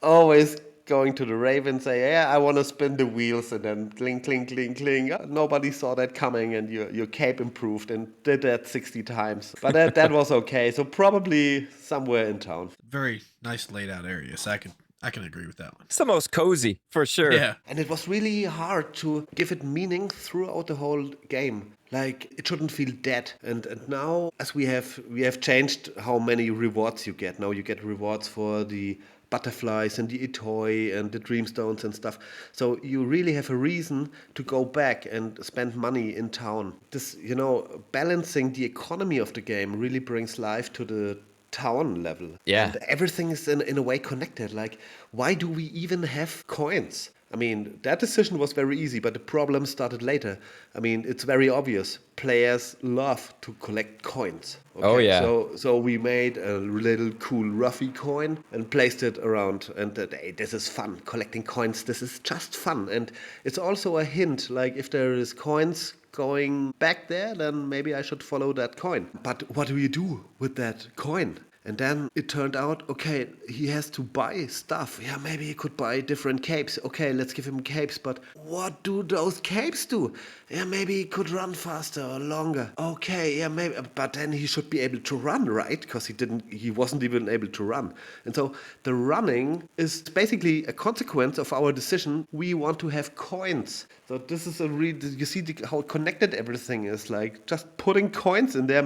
always going to the rave and say, yeah, I want to spin the wheels, and then cling, cling, cling, cling. Nobody saw that coming, and your cape improved, and did that 60 times. But that was okay. So probably somewhere in town. Very nice laid out area, so I can agree with that one. It's the most cozy for sure. Yeah. And it was really hard to give it meaning throughout the whole game. Like, it shouldn't feel dead. And now, as we have changed how many rewards you get. Now you get rewards for the butterflies and the Itoi and the dreamstones and stuff. So you really have a reason to go back and spend money in town. This, you know, balancing the economy of the game really brings life to the town level. Yeah. And everything is in a way connected. Like, why do we even have coins? I mean, that decision was very easy, but the problem started later. I mean, it's very obvious. Players love to collect coins. Okay? Oh, yeah. So we made a little cool Ruffy coin and placed it around. And hey, this is fun. Collecting coins, this is just fun. And it's also a hint, like, if there is coins going back there, then maybe I should follow that coin. But what do you do with that coin? And then it turned out, okay, he has to buy stuff. Yeah, maybe he could buy different capes. Okay, let's give him capes. But what do those capes do? Yeah, maybe he could run faster or longer. Okay, yeah, maybe. But then he should be able to run, right? Because he wasn't even able to run. And so the running is basically a consequence of our decision. We want to have coins. So this is you see how connected everything is. Like, just putting coins in there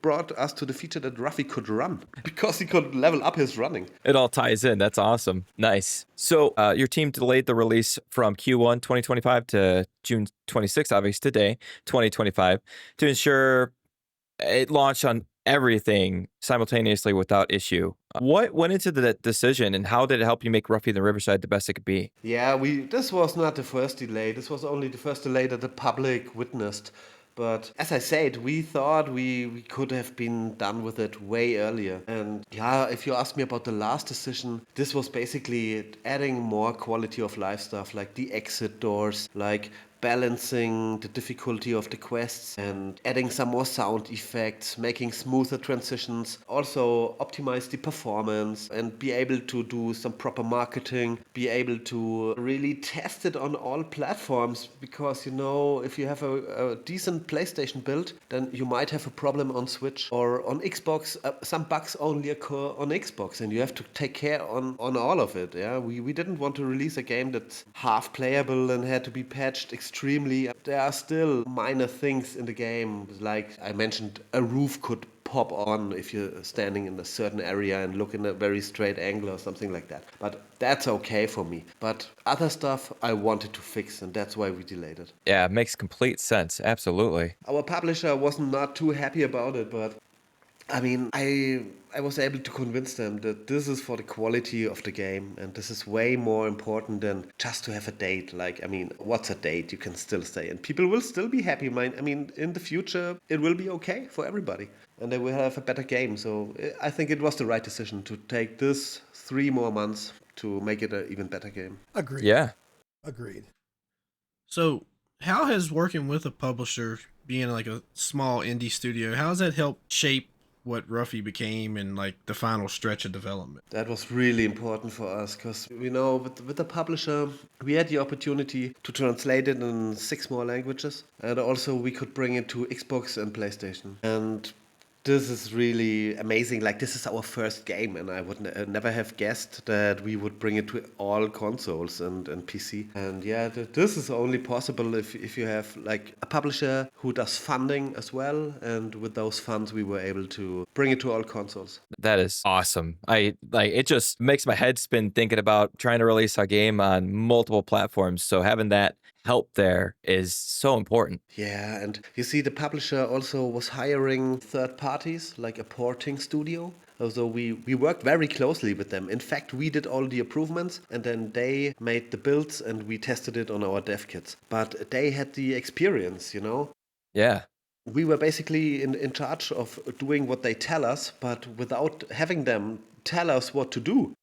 brought us to the feature that Ruffy could run because he could level up his running. It all ties in. That's awesome. Nice. So your team delayed the release from Q1 2025 to June 26th, obviously today, 2025, to ensure it launched on everything simultaneously without issue. What went into that decision, and how did it help you make Ruffy the Riverside the best it could be? Yeah, this was not the first delay. This was only the first delay that the public witnessed. But as I said, we thought we could have been done with it way earlier. And yeah, if you ask me about the last decision, this was basically adding more quality of life stuff, like the exit doors, like balancing the difficulty of the quests and adding some more sound effects, making smoother transitions, also optimize the performance and be able to do some proper marketing, be able to really test it on all platforms, because if you have a decent PlayStation build, then you might have a problem on Switch or on Xbox. Some bugs only occur on Xbox and you have to take care on all of it. Yeah, we didn't want to release a game that's half playable and had to be patched extremely. There are still minor things in the game, like I mentioned, a roof could pop on if you're standing in a certain area and look in a very straight angle or something like that. But that's okay for me. But other stuff I wanted to fix, and that's why we delayed it. Yeah, it makes complete sense. Absolutely. Our publisher was not too happy about it, but I mean, I was able to convince them that this is for the quality of the game, and this is way more important than just to have a date. Like, I mean, what's a date? You can still say, and people will still be happy. I mean, in the future, it will be okay for everybody, and they will have a better game. So I think it was the right decision to take this 3 more months to make it an even better game. Agreed. Yeah. Agreed. So, how has working with a publisher, being like a small indie studio, how has that helped shape what Ruffy became and like the final stretch of development? That was really important for us because, with the publisher, we had the opportunity to translate it in 6 more languages. And also we could bring it to Xbox and PlayStation. And this is really amazing. Like, this is our first game, and I would never have guessed that we would bring it to all consoles and PC. And yeah, this is only possible if you have like a publisher who does funding as well. And with those funds, we were able to bring it to all consoles. That is awesome. It just makes my head spin thinking about trying to release a game on multiple platforms. So having that help there is so important. Yeah, and you see, the publisher also was hiring third parties, like a porting studio. So we worked very closely with them. In fact, we did all the improvements, and then they made the builds, and we tested it on our dev kits. But they had the experience, Yeah. We were basically in charge of doing what they tell us, but without having them tell us what to do.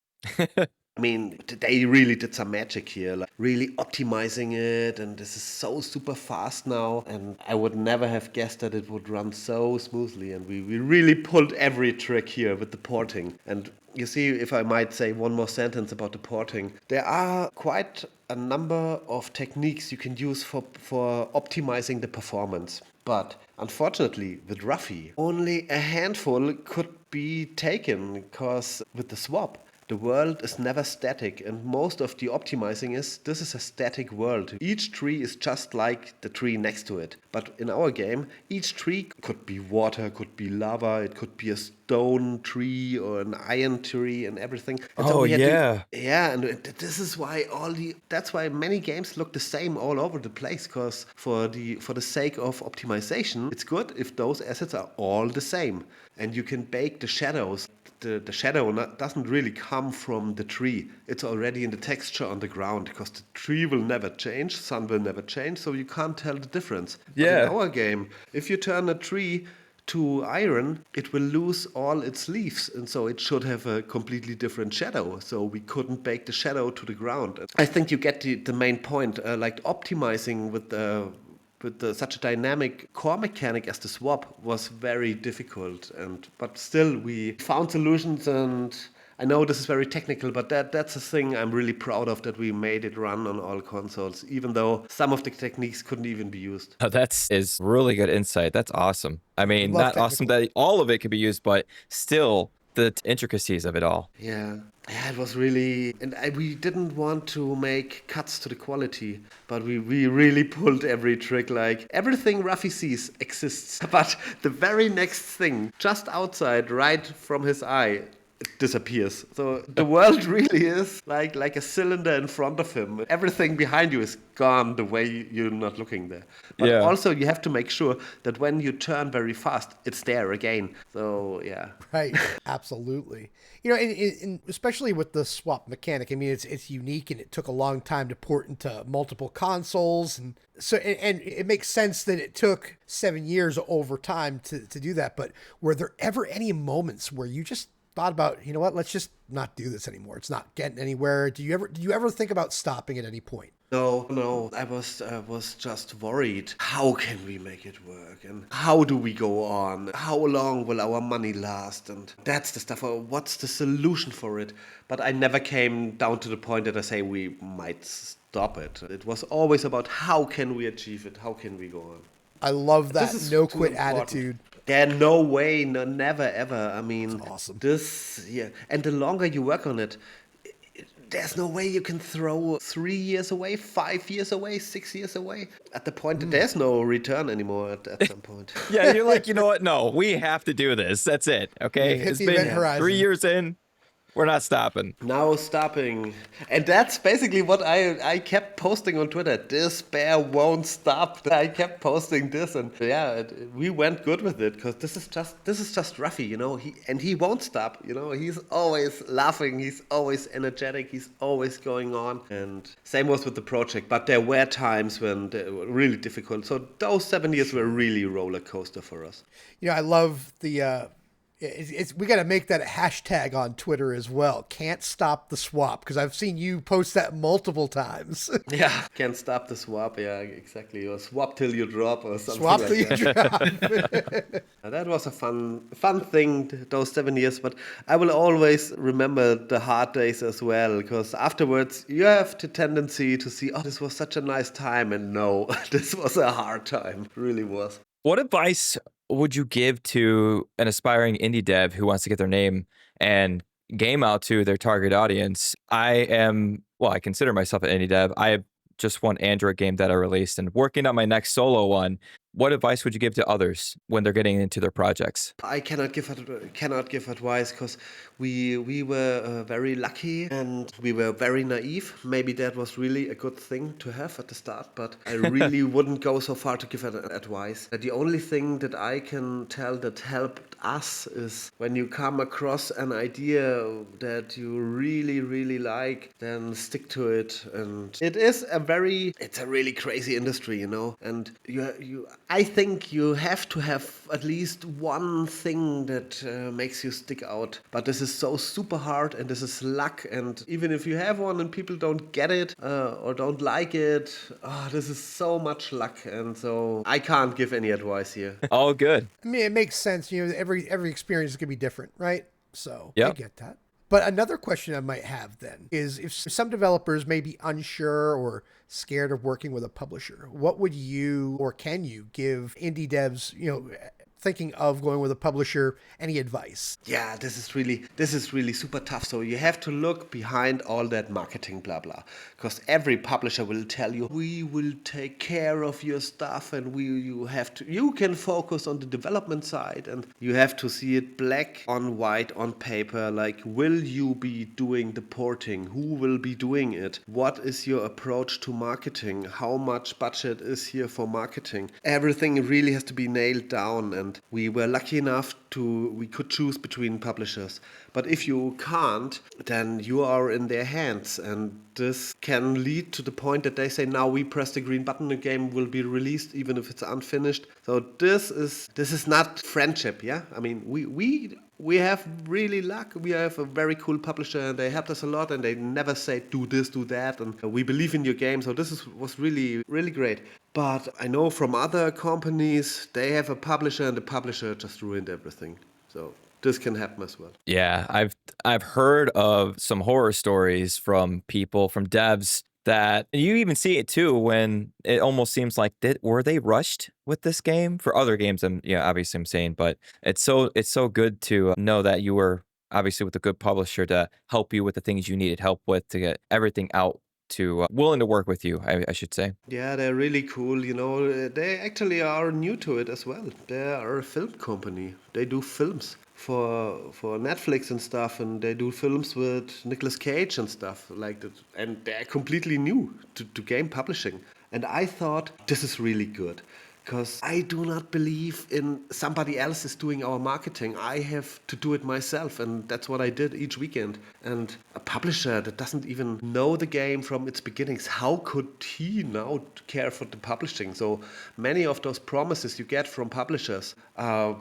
I mean, they really did some magic here, like really optimizing it, and this is so super fast now. And I would never have guessed that it would run so smoothly. And we really pulled every trick here with the porting. And you see, if I might say one more sentence about the porting, there are quite a number of techniques you can use for optimizing the performance. But unfortunately, with Ruffy, only a handful could be taken, because with the swap, the world is never static, and most of the optimizing this is a static world. Each tree is just like the tree next to it. But in our game, each tree could be water, could be lava, it could be a stone tree or an iron tree and everything. And Oh, we had yeah. and this is why that's why many games look the same all over the place, because for the sake of optimization, it's good if those assets are all the same, and you can bake the shadows. The shadow doesn't really come from the tree. It's already in the texture on the ground, because the tree will never change, sun will never change, so you can't tell the difference. Yeah. But in our game, if you turn a tree to iron, it will lose all its leaves, and so it should have a completely different shadow. So we couldn't bake the shadow to the ground. I think you get the main point. Like, optimizing with such a dynamic core mechanic as the swap was very difficult, but still we found solutions. And I know this is very technical, but that's a thing I'm really proud of, that we made it run on all consoles, even though some of the techniques couldn't even be used. Oh, that's is really good insight. That's awesome. I mean, Love not awesome technical. that all of it could be used, but still the intricacies of it all. Yeah, it was really, and we didn't want to make cuts to the quality, but we really pulled every trick. Like, everything Ruffy sees exists, but the very next thing, just outside, right from his eye, it disappears. So the world really is like a cylinder in front of him. Everything behind you is gone the way you're not looking there. But Yeah. also you have to make sure that when you turn very fast, it's there again. So yeah. Right. Absolutely. And especially with the swap mechanic, I mean, it's unique, and it took a long time to port into multiple consoles. And so, and it makes sense that it took 7 years over time to do that. But were there ever any moments where you just thought about, you know what, let's just not do this anymore. It's not getting anywhere. Do you ever think about stopping at any point? No, I was just worried. How can we make it work? And how do we go on? How long will our money last? And that's the stuff. What's the solution for it? But I never came down to the point that I say we might stop it. It was always about how can we achieve it? How can we go on? I love that This is no too quit important. attitude. Yeah, no way, no, never ever. I mean, awesome. and the longer you work on it, there's no way you can throw 3 years away, 5 years away, 6 years away. At the point that there's no return anymore at some point. Yeah, you're like, you know what? No, we have to do this. That's it. Okay. You've hit It's the been event horizon. 3 years in. We're not stopping. Now stopping. And that's basically what I kept posting on Twitter. This bear won't stop. I kept posting this, and yeah, we went good with it because this is just Ruffy, you know. He won't stop, you know. He's always laughing. He's always energetic. He's always going on. And same was with the project. But there were times when they were really difficult. So those 7 years were really roller coaster for us. You know, I love the. We got to make that a hashtag on Twitter as well. Can't stop the swap, because I've seen you post that multiple times. Yeah, can't stop the swap. Yeah, exactly. Or swap till you drop or something. Swap like till you that. drop. That was a fun thing, those 7 years. But I will always remember the hard days as well, because afterwards you have the tendency to see, oh, this was such a nice time, and no, this was a hard time. It really was. What advice would you give to an aspiring indie dev who wants to get their name and game out to their target audience? I consider myself an indie dev. I have just one Android game that I released and working on my next solo one. What advice would you give to others when they're getting into their projects? I cannot give advice because we were very lucky and we were very naive. Maybe that was really a good thing to have at the start, but I really wouldn't go so far to give advice. The only thing that I can tell that helped us is when you come across an idea that you really, really like, then stick to it. And it's a really crazy industry, you know, and I think you have to have at least one thing that makes you stick out. But this is so super hard, and this is luck. And even if you have one and people don't get it or don't like it, this is so much luck. And so I can't give any advice here. All good. I mean, it makes sense. You know, every experience is going to be different, right? So I Yep. get that. But another question I might have then is, if some developers may be unsure or scared of working with a publisher, what would you or can you give indie devs, you know, thinking of going with a publisher, any advice? Yeah, this is really super tough. So you have to look behind all that marketing blah blah, because every publisher will tell you, we will take care of your stuff, and you can focus on the development side, and you have to see it black on white on paper. Like, will you be doing the porting? Who will be doing it? What is your approach to marketing? How much budget is here for marketing? Everything really has to be nailed down, and we were lucky enough we could choose between publishers. But if you can't, then you are in their hands, and this can lead to the point that they say, now we press the green button, the game will be released even if it's unfinished. So this is not friendship, yeah? I mean, we have really luck. We have a very cool publisher, and they helped us a lot, and they never say do this, do that, and we believe in your game. So this was really, really great. But I know from other companies, they have a publisher, and the publisher just ruined everything. So this can happen as well. Yeah, I've heard of some horror stories from people, from devs, that you even see it too when it almost seems like were they rushed with this game? For other games, obviously I'm saying, but it's so good to know that you were obviously with a good publisher to help you with the things you needed help with to get everything out to willing to work with you, I should say. Yeah, they're really cool. You know, they actually are new to it as well. They are a film company. They do films for Netflix and stuff, and they do films with Nicolas Cage and stuff like that. And they're completely new to game publishing. And I thought, this is really good, because I do not believe in somebody else is doing our marketing. I have to do it myself, and that's what I did each weekend. And a publisher that doesn't even know the game from its beginnings, how could he now care for the publishing? So many of those promises you get from publishers are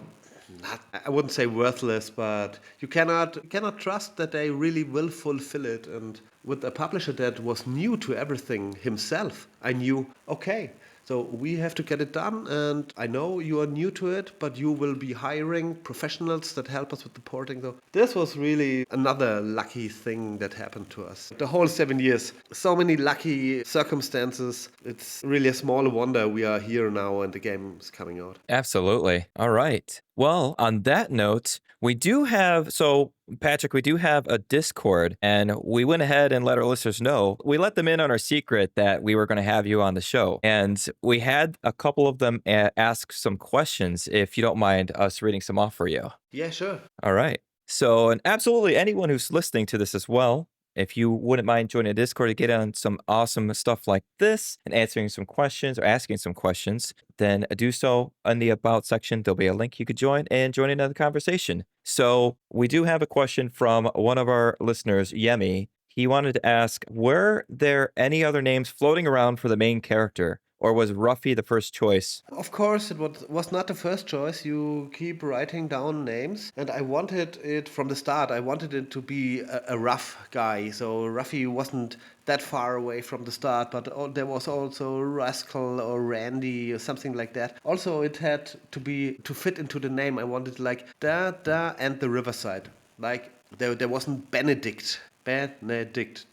not, I wouldn't say worthless, but you cannot trust that they really will fulfill it. And with a publisher that was new to everything himself, I knew, okay, so we have to get it done, and I know you are new to it, but you will be hiring professionals that help us with the porting. So this was really another lucky thing that happened to us. The whole 7 years, so many lucky circumstances. It's really a small wonder we are here now and the game is coming out. Absolutely. All right. Well, on that note, we do have, so Patrick, we do have a Discord, and we went ahead and let our listeners know. We let them in on our secret that we were going to have you on the show. And we had a couple of them ask some questions, if you don't mind us reading some off for you. Yeah, sure. All right. So, and absolutely anyone who's listening to this as well, if you wouldn't mind joining a Discord to get on some awesome stuff like this and answering some questions or asking some questions, then do so in the About section. There'll be a link you could join and join another conversation. So we do have a question from one of our listeners, Yemi. He wanted to ask, were there any other names floating around for the main character? Or was Ruffy the first choice? Of course, it was not the first choice. You keep writing down names, and I wanted it from the start. I wanted it to be a rough guy, so Ruffy wasn't that far away from the start, but there was also Rascal or Randy or something like that. Also, it had to fit into the name. I wanted like Da and the Riverside. Like there wasn't Benedict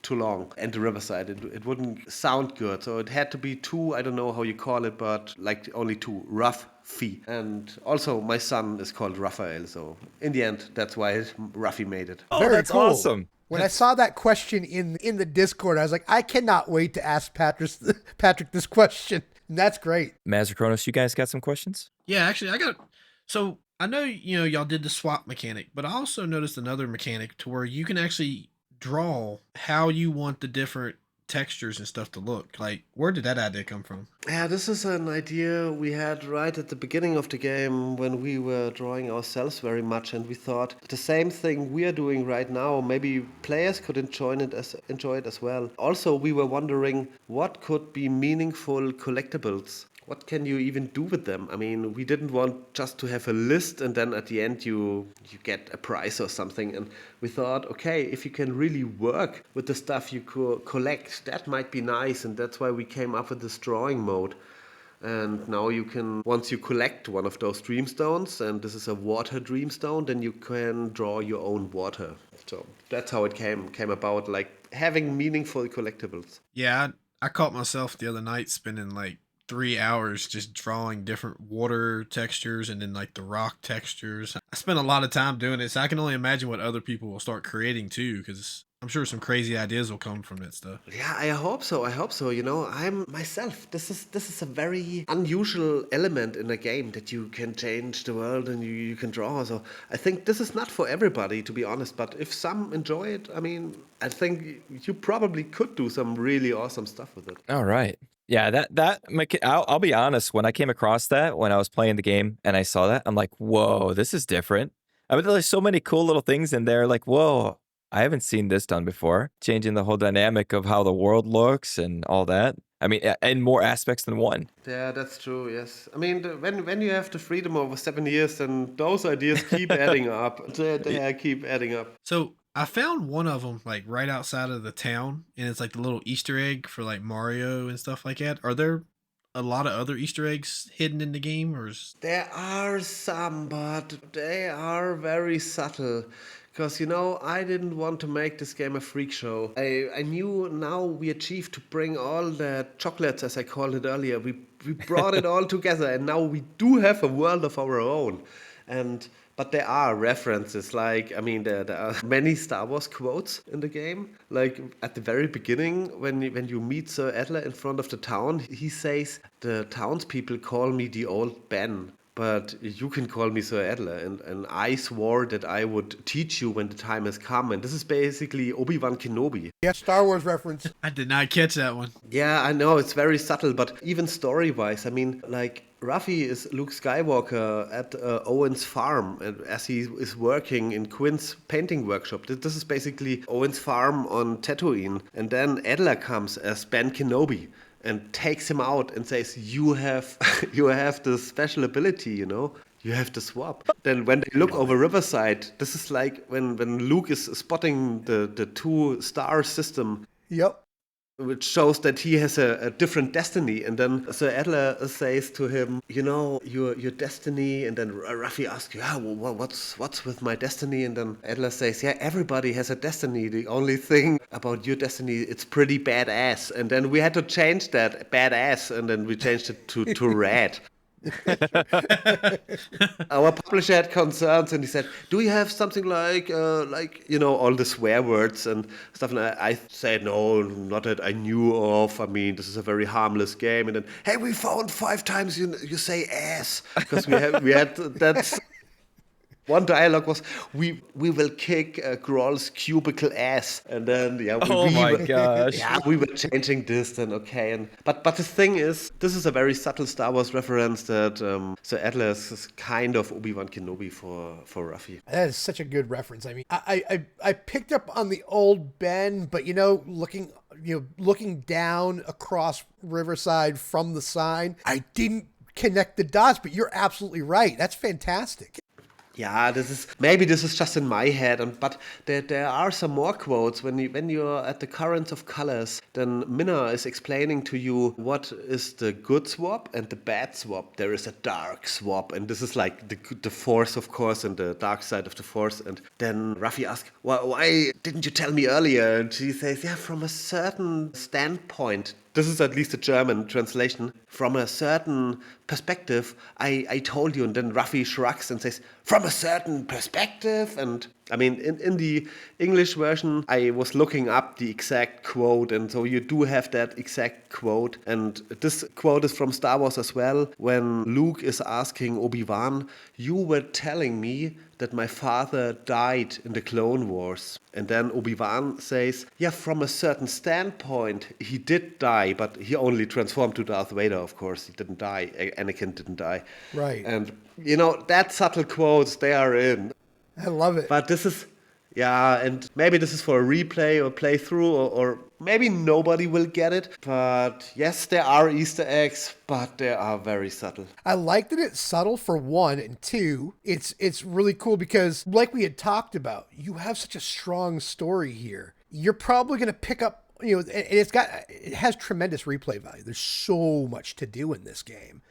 too long, and the Riverside. It wouldn't sound good, so it had to be two, I don't know how you call it, but like only two, Ruffy. And also my son is called Raphael, so in the end, that's why Ruffy made it. Oh, Very that's cool. awesome. When I saw that question in the Discord, I was like, I cannot wait to ask Patrick this question. And that's great. Maztech Kronos, you guys got some questions? Yeah, actually, so I know, y'all did the swap mechanic, but I also noticed another mechanic to where you can actually draw how you want the different textures and stuff to look. Like, where did that idea come from? Yeah, this is an idea we had right at the beginning of the game when we were drawing ourselves very much, and we thought the same thing we are doing right now, maybe players could enjoy it as well. Also, we were wondering what could be meaningful collectibles. What can you even do with them? I mean, we didn't want just to have a list and then at the end you get a prize or something. And we thought, okay, if you can really work with the stuff you collect, that might be nice. And that's why we came up with this drawing mode. And now you can, once you collect one of those dreamstones, and this is a water dreamstone, then you can draw your own water. So that's how it came about, like having meaningful collectibles. Yeah, I caught myself the other night spending like 3 hours just drawing different water textures and then like the rock textures. I spent a lot of time doing it, so I can only imagine what other people will start creating too, because I'm sure some crazy ideas will come from that stuff. Yeah, I hope so. I'm myself. This is a very unusual element in a game, that you can change the world and you can draw. So I think this is not for everybody, to be honest. But if some enjoy it, I mean, I think you probably could do some really awesome stuff with it. All right. Yeah, I'll be honest, when I came across that, when I was playing the game and I saw that, I'm like, whoa, this is different. I mean, there's so many cool little things in there, like, whoa, I haven't seen this done before. Changing the whole dynamic of how the world looks and all that. I mean, in more aspects than one. Yeah, that's true, yes. I mean, when you have the freedom over 7 years, then those ideas keep adding up. They keep adding up. So I found one of them like right outside of the town, and it's like the little Easter egg for like Mario and stuff like that. Are there a lot of other Easter eggs hidden in the game, or There are some, but they are very subtle. Because, I didn't want to make this game a freak show. I knew now we achieved to bring all the chocolates, as I called it earlier. We brought it all together, and now we do have a world of our own. But there are references, like, I mean, there are many Star Wars quotes in the game. Like, at the very beginning, when you meet Sir Adler in front of the town, he says, "The townspeople call me the old Ben, but you can call me Sir Adler, and I swore that I would teach you when the time has come." And this is basically Obi-Wan Kenobi. Yeah, Star Wars reference. I did not catch that one. Yeah, I know, it's very subtle, but even story-wise, I mean, like, Ruffy is Luke Skywalker at Owen's farm, and as he is working in Quinn's painting workshop. This is basically Owen's farm on Tatooine. And then Adler comes as Ben Kenobi and takes him out and says, you have this special ability, you have to swap. Then when they look over Riverside, this is like when Luke is spotting the two-star system, Yep. which shows that he has a different destiny. And then Sir Adler says to him, your destiny. And then Ruffy asks, yeah, well, what's with my destiny? And then Adler says, yeah, everybody has a destiny. The only thing about your destiny, it's pretty badass. And then we had to change that badass, and then we changed it to red. Our publisher had concerns, and he said, "Do you have something like all the swear words and stuff?" And I said, "No, not that I knew of. I mean, this is a very harmless game." And then, "Hey, we found 5 times you say ass because we had that." One dialogue was, "We will kick Groll's cubicle ass," and then Oh my gosh. we were changing this. Then okay, but the thing is, this is a very subtle Star Wars reference that Sir Adler is kind of Obi-Wan Kenobi for Ruffy. That is such a good reference. I mean, I picked up on the old Ben, but looking down across Riverside from the sign, I didn't connect the dots. But you're absolutely right. That's fantastic. Yeah, this is just in my head, but there are some more quotes when you're at the Currents of Colors. Then Minna is explaining to you what is the good swap and the bad swap. There is a dark swap, and this is like the Force, of course, and the dark side of the Force. And then Ruffy asks, why didn't you tell me earlier? And she says, yeah, from a certain standpoint. This is at least a German translation. From a certain perspective, I told you. And then Ruffy shrugs and says, from a certain perspective? And I mean, in the English version, I was looking up the exact quote. And so you do have that exact quote. And this quote is from Star Wars as well. When Luke is asking Obi-Wan, you were telling me that my father died in the Clone Wars. And then Obi-Wan says, yeah, from a certain standpoint, he did die, but he only transformed to Darth Vader, of course. He didn't die. Anakin didn't die. Right. And, that subtle quotes, they are in. I love it. But this is, and maybe this is for a replay or playthrough, or maybe nobody will get it. But yes, there are Easter eggs, but they are very subtle. I like that it's subtle for one, and two, it's really cool because, like we had talked about, you have such a strong story here. You're probably going to pick up, and it has tremendous replay value. There's so much to do in this game.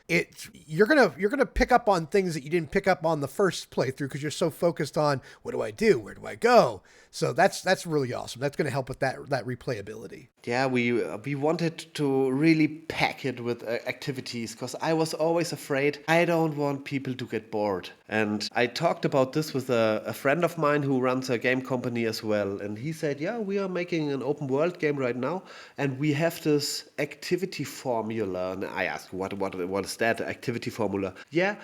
You're gonna pick up on things that you didn't pick up on the first playthrough because you're so focused on what do I do, where do I go. So that's really awesome. That's going to help with that replayability. Yeah, we wanted to really pack it with activities because I was always afraid I don't want people to get bored. And I talked about this with a friend of mine who runs a game company as well. And he said, yeah, we are making an open world game right now. And we have this activity formula. And I asked, what is that activity formula? Yeah,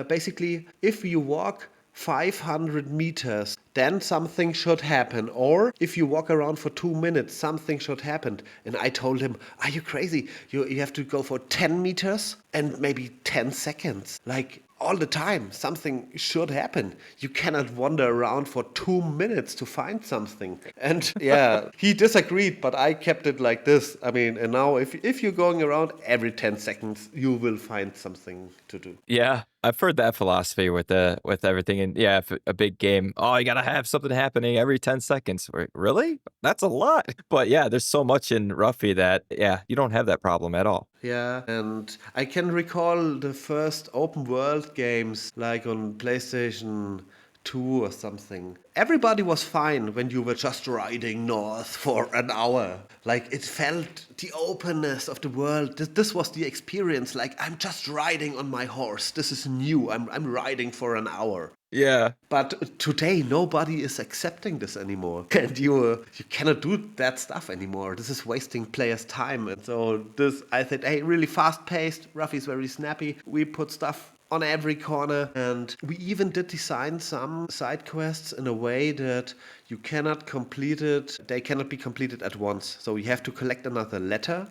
basically, if you walk 500 meters, then something should happen. Or if you walk around for 2 minutes, something should happen. And I told him, are you crazy? You have to go for 10 meters and maybe 10 seconds. Like all the time, something should happen. You cannot wander around for 2 minutes to find something. And yeah, he disagreed, but I kept it like this. I mean, and now if you're going around every 10 seconds, you will find something to do. Yeah, I've heard that philosophy with everything. And yeah, if a big game, oh, you got to have something happening every 10 seconds. Really? That's a lot. But yeah, there's so much in Ruffy that, yeah, you don't have that problem at all. Yeah, and I can recall the first open world games like on PlayStation 2 or something. Everybody was fine when you were just riding north for an hour. Like it felt the openness of the world. This was the experience. Like I'm just riding on my horse. This is new. I'm riding for an hour. Yeah. But today, nobody is accepting this anymore. And you cannot do that stuff anymore. This is wasting players' time. And so I said, hey, really fast-paced. Ruffy's very snappy. We put stuff on every corner. And we even did design some side quests in a way that you cannot complete it. They cannot be completed at once. So you have to collect another letter.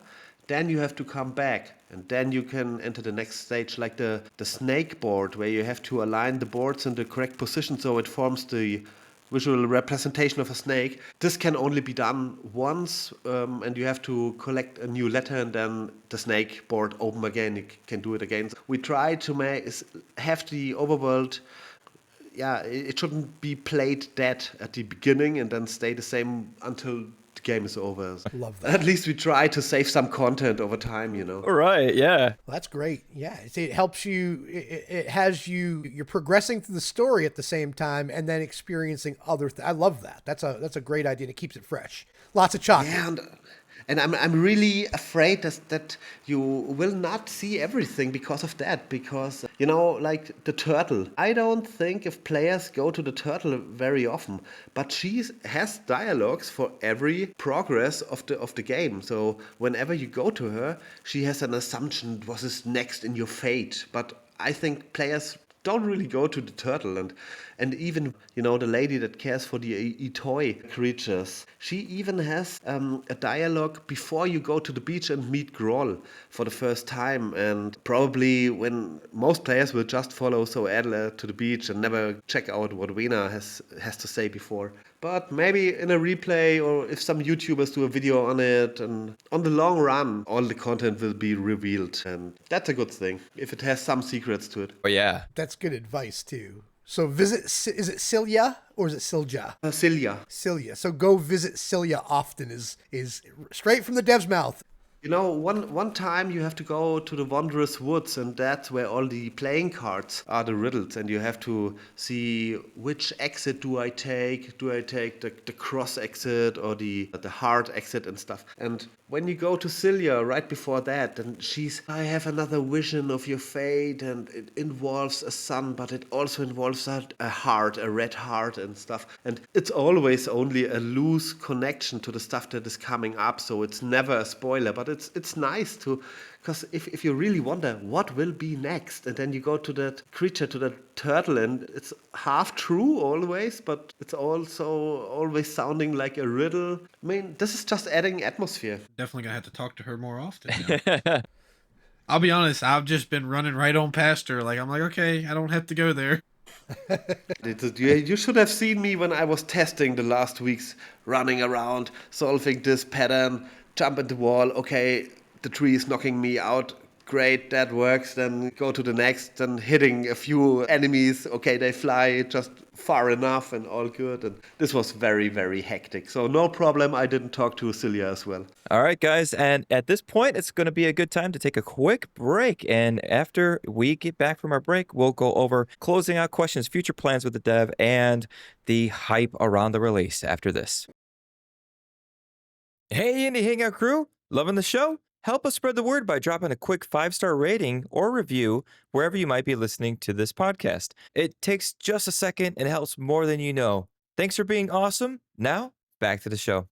Then you have to come back, and then you can enter the next stage, like the snake board, where you have to align the boards in the correct position so it forms the visual representation of a snake. This can only be done once, and you have to collect a new letter, and then the snake board open again. You can do it again. We try to have the overworld. Yeah, it shouldn't be played dead at the beginning and then stay the same until the game is over. Love that. At least we try to save some content over time, you know. All right, yeah. Well, that's great. Yeah, it helps you. It has you. You're progressing through the story at the same time, and then experiencing other. I love that. That's a great idea. And it keeps it fresh. Lots of chocolate. Yeah, and I'm really afraid that you will not see everything because of that. Because, you know, like the turtle. I don't think if players go to the turtle very often, but she has dialogues for every progress of the game. So whenever you go to her, she has an assumption what is next in your fate. But I think players don't really go to the turtle, and even, you know, the lady that cares for the toy creatures, she even has a dialogue before you go to the beach and meet Groll for the first time. And probably when most players will just follow So Adler to the beach and never check out what Wena has to say before. But maybe in a replay, or if some YouTubers do a video on it, and on the long run, all the content will be revealed. And that's a good thing, if it has some secrets to it. Oh, yeah. That's good advice too. So visit. Is it Cilia or is it Silja? Cilia. Cilia. So go visit Cilia often. Is straight from the dev's mouth. You know, one time you have to go to the Wondrous Woods, and that's where all the playing cards are the riddles, and you have to see which exit do I take. Do I take the cross exit or the hard exit and stuff? And when you go to Cilia right before that, and I have another vision of your fate, and it involves a sun, but it also involves a heart, a red heart and stuff. And it's always only a loose connection to the stuff that is coming up, so it's never a spoiler, but it's nice to, because if you really wonder what will be next, and then you go to that creature, to that turtle, and it's half true always, but it's also always sounding like a riddle. I mean, this is just adding atmosphere. Definitely gonna have to talk to her more often now. I'll be honest, I've just been running right on past her. Like, I'm like, okay, I don't have to go there. You should have seen me when I was testing the last weeks, running around, solving this pattern, jump at the wall, okay, the tree is knocking me out, great, that works, then go to the next, then hitting a few enemies, okay, they fly just far enough and all good. And this was very, very hectic. So no problem, I didn't talk to Cilia as well. All right, guys. And at this point, it's going to be a good time to take a quick break. And after we get back from our break, we'll go over closing out questions, future plans with the dev, and the hype around the release after this. Hey, Indie Hangout crew. Loving the show? Help us spread the word by dropping a quick 5-star rating or review wherever you might be listening to this podcast. It takes just a second and helps more than you know. Thanks for being awesome. Now, back to the show.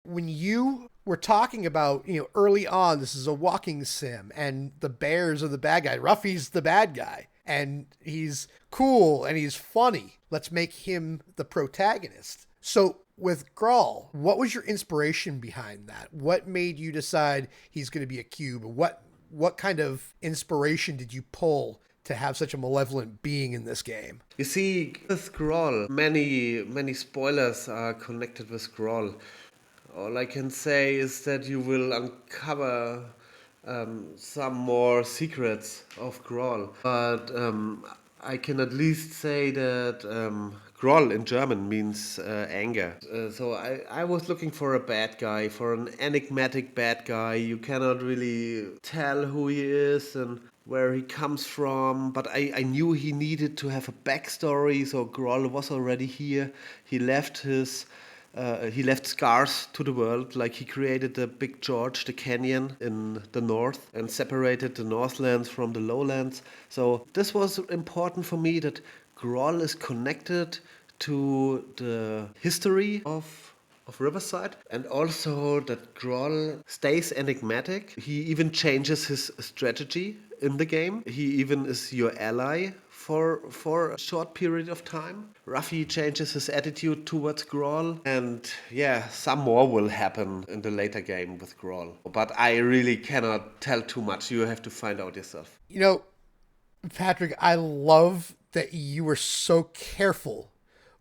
When you were talking about, early on, this is a walking sim and the bears are the bad guy. Ruffy's the bad guy and he's cool and he's funny. Let's make him the protagonist. So with Groll, what was your inspiration behind that? What made you decide he's going to be a cube? What kind of inspiration did you pull to have such a malevolent being in this game? You see, with Groll, many spoilers are connected with Groll. All I can say is that you will uncover some more secrets of Groll. But I can at least say that Groll in German means anger. So I was looking for a bad guy, for an enigmatic bad guy. You cannot really tell who he is and where he comes from, but I knew he needed to have a backstory, so Groll was already here. He left scars to the world, like he created the Big George, the canyon in the north, and separated the Northlands from the Lowlands. So this was important for me, that Groll is connected to the history of Riverside, and also that Groll stays enigmatic. He even changes his strategy in the game. He even is your ally for a short period of time. Ruffy changes his attitude towards Groll, and yeah, some more will happen in the later game with Groll. But I really cannot tell too much. You have to find out yourself. Patrick, I love that you were so careful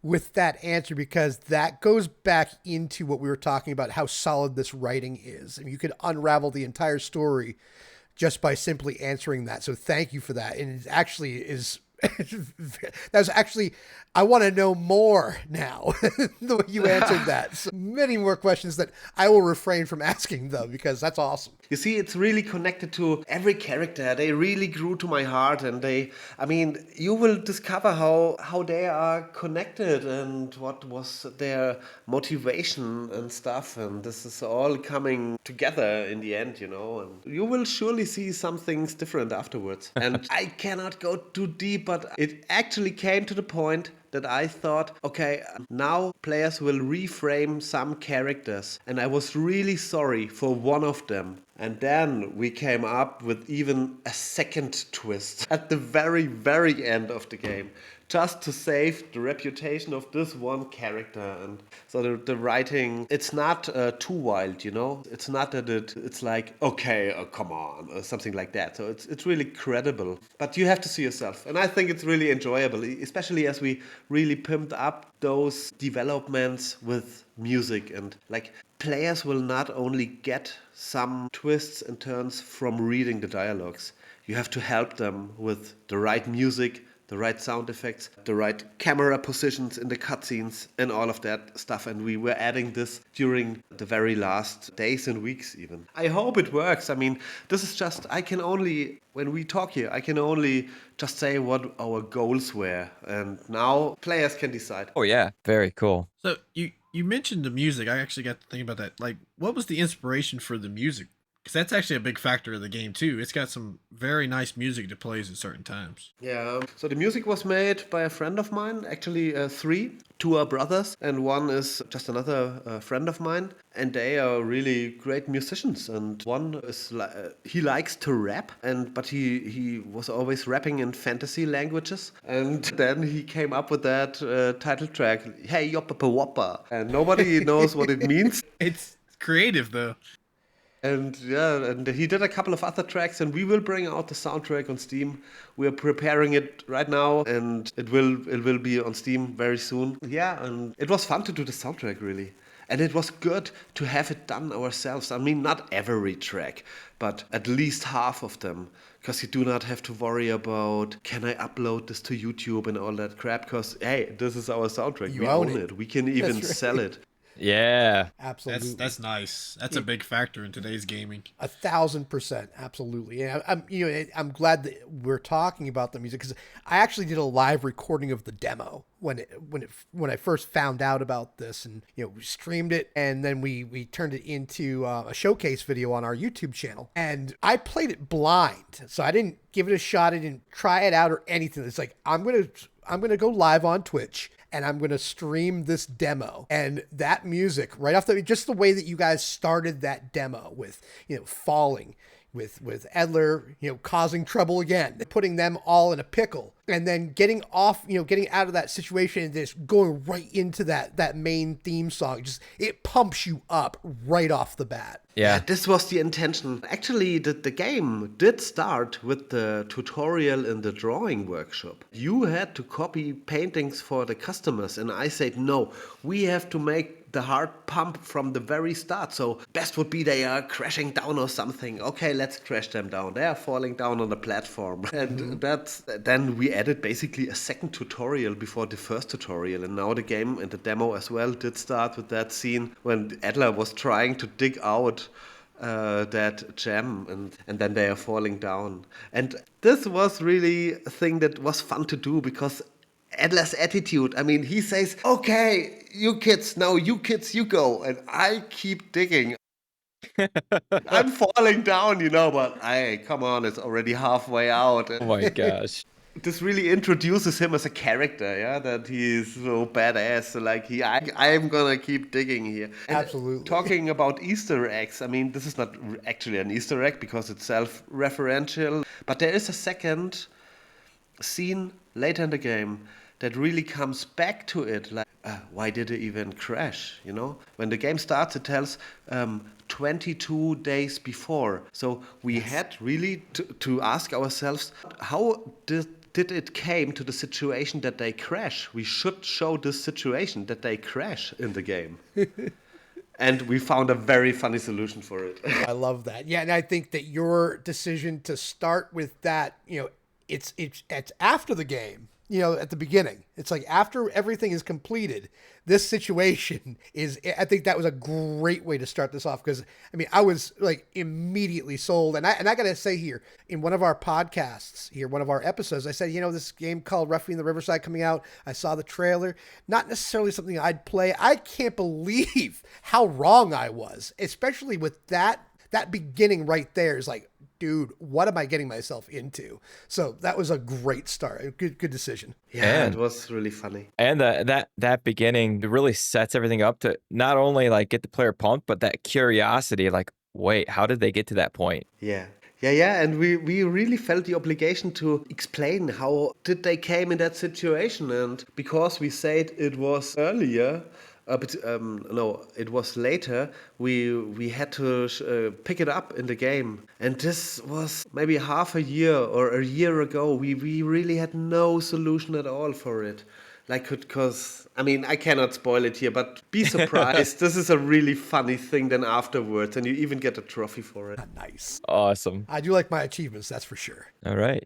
with that answer, because that goes back into what we were talking about, how solid this writing is. I mean, you could unravel the entire story just by simply answering that. So thank you for that. And it actually is that's actually, I want to know more now the way you answered that. So many more questions that I will refrain from asking though, because that's awesome. You see, it's really connected to every character. They really grew to my heart, and you will discover how they are connected and what was their motivation and stuff. And this is all coming together in the end, and you will surely see some things different afterwards. And I cannot go too deep, but it actually came to the point that I thought, okay, now players will reframe some characters. And I was really sorry for one of them. And then we came up with even a second twist at the very, very end of the game, just to save the reputation of this one character. And so the writing, it's not too wild, It's not that it's like, okay, come on, or something like that. So it's really credible. But you have to see yourself. And I think it's really enjoyable, especially as we really pimped up those developments with music. And like, players will not only get some twists and turns from reading the dialogues. You have to help them with the right music, the right sound effects, the right camera positions in the cutscenes, and all of that stuff. And we were adding this during the very last days and weeks even. I hope it works. I mean, this is just, when we talk here, I can only just say what our goals were. And now players can decide. Oh, yeah. Very cool. So you mentioned the music. I actually got to think about that. Like, what was the inspiration for the music? Because that's actually a big factor of the game, too. It's got some very nice music that plays at certain times. Yeah, so the music was made by a friend of mine, actually three. Two are brothers, and one is just another friend of mine. And they are really great musicians. And one is, he likes to rap, but he was always rapping in fantasy languages. And then he came up with that title track, Hey Yoppa Woppa. And nobody knows what it means. It's creative, though. And yeah, and he did a couple of other tracks, and we will bring out the soundtrack on Steam. We are preparing it right now, and it will be on Steam very soon. Yeah, and it was fun to do the soundtrack, really. And it was good to have it done ourselves. I mean, not every track, but at least half of them. Because you do not have to worry about, can I upload this to YouTube and all that crap? Because, hey, this is our soundtrack. We own it. We can even sell it. Yeah, absolutely. That's nice. That's a big factor in today's gaming. 1,000%, absolutely. And I'm glad that we're talking about the music, because I actually did a live recording of the demo when I first found out about this, and we streamed it, and then we turned it into a showcase video on our YouTube channel, and I played it blind, so I didn't give it a shot. I didn't try it out or anything. It's like, I'm gonna go live on Twitch, and I'm going to stream this demo. And that music, right off just the way that you guys started that demo with, falling, with Edler, causing trouble again, putting them all in a pickle, and then getting off, getting out of that situation and just going right into that main theme song. Just, it pumps you up right off the bat. Yeah, this was the intention. Actually, the game did start with the tutorial in the drawing workshop. You had to copy paintings for the customers, and I said, no, we have to make the heart pump from the very start. So best would be they are crashing down or something. Okay, let's crash them down. They are falling down on the platform. And then we added basically a second tutorial before the first tutorial. And now the game and the demo as well did start with that scene when Adler was trying to dig out that gem, and then they are falling down. And this was really a thing that was fun to do, because Adler's attitude, I mean, he says, okay, you kids, you go. And I keep digging. I'm falling down, but hey, come on, it's already halfway out. Oh my gosh. This really introduces him as a character, yeah, that he's so badass. So like, I'm gonna keep digging here. And absolutely. Talking about Easter eggs, I mean, this is not actually an Easter egg because it's self-referential, but there is a second scene later in the game that really comes back to it, like, why did it even crash, When the game starts, it tells 22 days before. So we had really to ask ourselves, how did did it came to the situation that they crash? We should show this situation that they crash in the game. And we found a very funny solution for it. I love that. Yeah, and I think that your decision to start with that, it's after the game, at the beginning. It's like after everything is completed, this situation is, I think that was a great way to start this off, because I was like immediately sold. And I got to say here, in one of our podcasts here, one of our episodes, I said, this game called Ruffy and the Riverside coming out. I saw the trailer, not necessarily something I'd play. I can't believe how wrong I was, especially with that beginning right there is like, dude, what am I getting myself into? So that was a great start. Good decision. Yeah, it was really funny. And that beginning really sets everything up to not only like get the player pumped, but that curiosity, like, wait, how did they get to that point? Yeah. And we really felt the obligation to explain how did they came in that situation. And because we said it was earlier, it was later. We had to pick it up in the game, and this was maybe half a year or a year ago. We really had no solution at all for it. Because I cannot spoil it here, but be surprised. This is a really funny thing then afterwards, and you even get a trophy for it. Nice. Awesome. I do like my achievements, that's for sure. All right.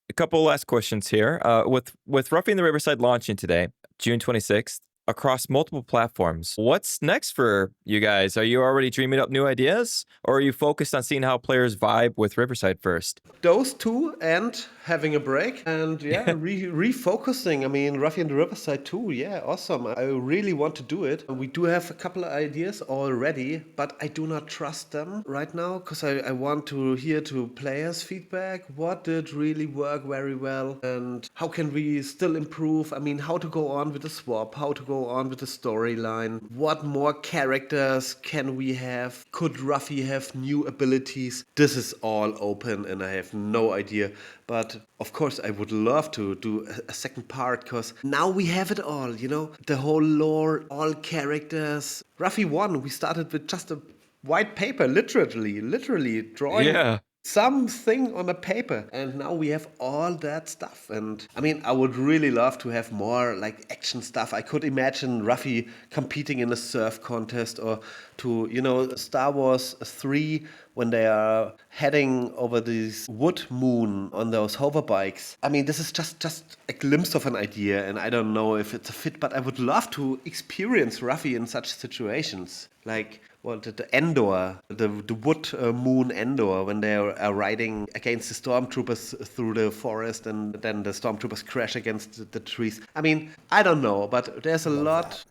A couple last questions here. With Ruffy and the Riverside launching today, June 26th, across multiple platforms, what's next for you guys? Are you already dreaming up new ideas, or are you focused on seeing how players vibe with Riverside first? Those two, and having a break, and refocusing. Ruffy and the Riverside too. Yeah, awesome. I really want to do it. We do have a couple of ideas already, but I do not trust them right now, because I want to hear to players' feedback. What did really work very well, and how can we still improve? How to go on with the swap, how to go on with the storyline, what more characters can we have? Could Ruffy have new abilities? This is all open and I have no idea. But of course I would love to do a second part, because now we have it all, the whole lore, all characters. Ruffy 1, we started with just a white paper, literally drawing something on a paper, and now we have all that stuff. And I would really love to have more like action stuff. I could imagine Ruffy competing in a surf contest, or to Star Wars 3 when they are heading over this wood moon on those hover bikes. This is just a glimpse of an idea, and I don't know if it's a fit, but I would love to experience Ruffy in such situations. Like, the Endor, the wood moon Endor, when they are riding against the stormtroopers through the forest, and then the stormtroopers crash against the trees. I don't know, but there's a lot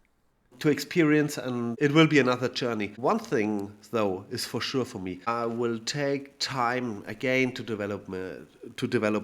to experience, and it will be another journey. One thing, though, is for sure for me. I will take time again to develop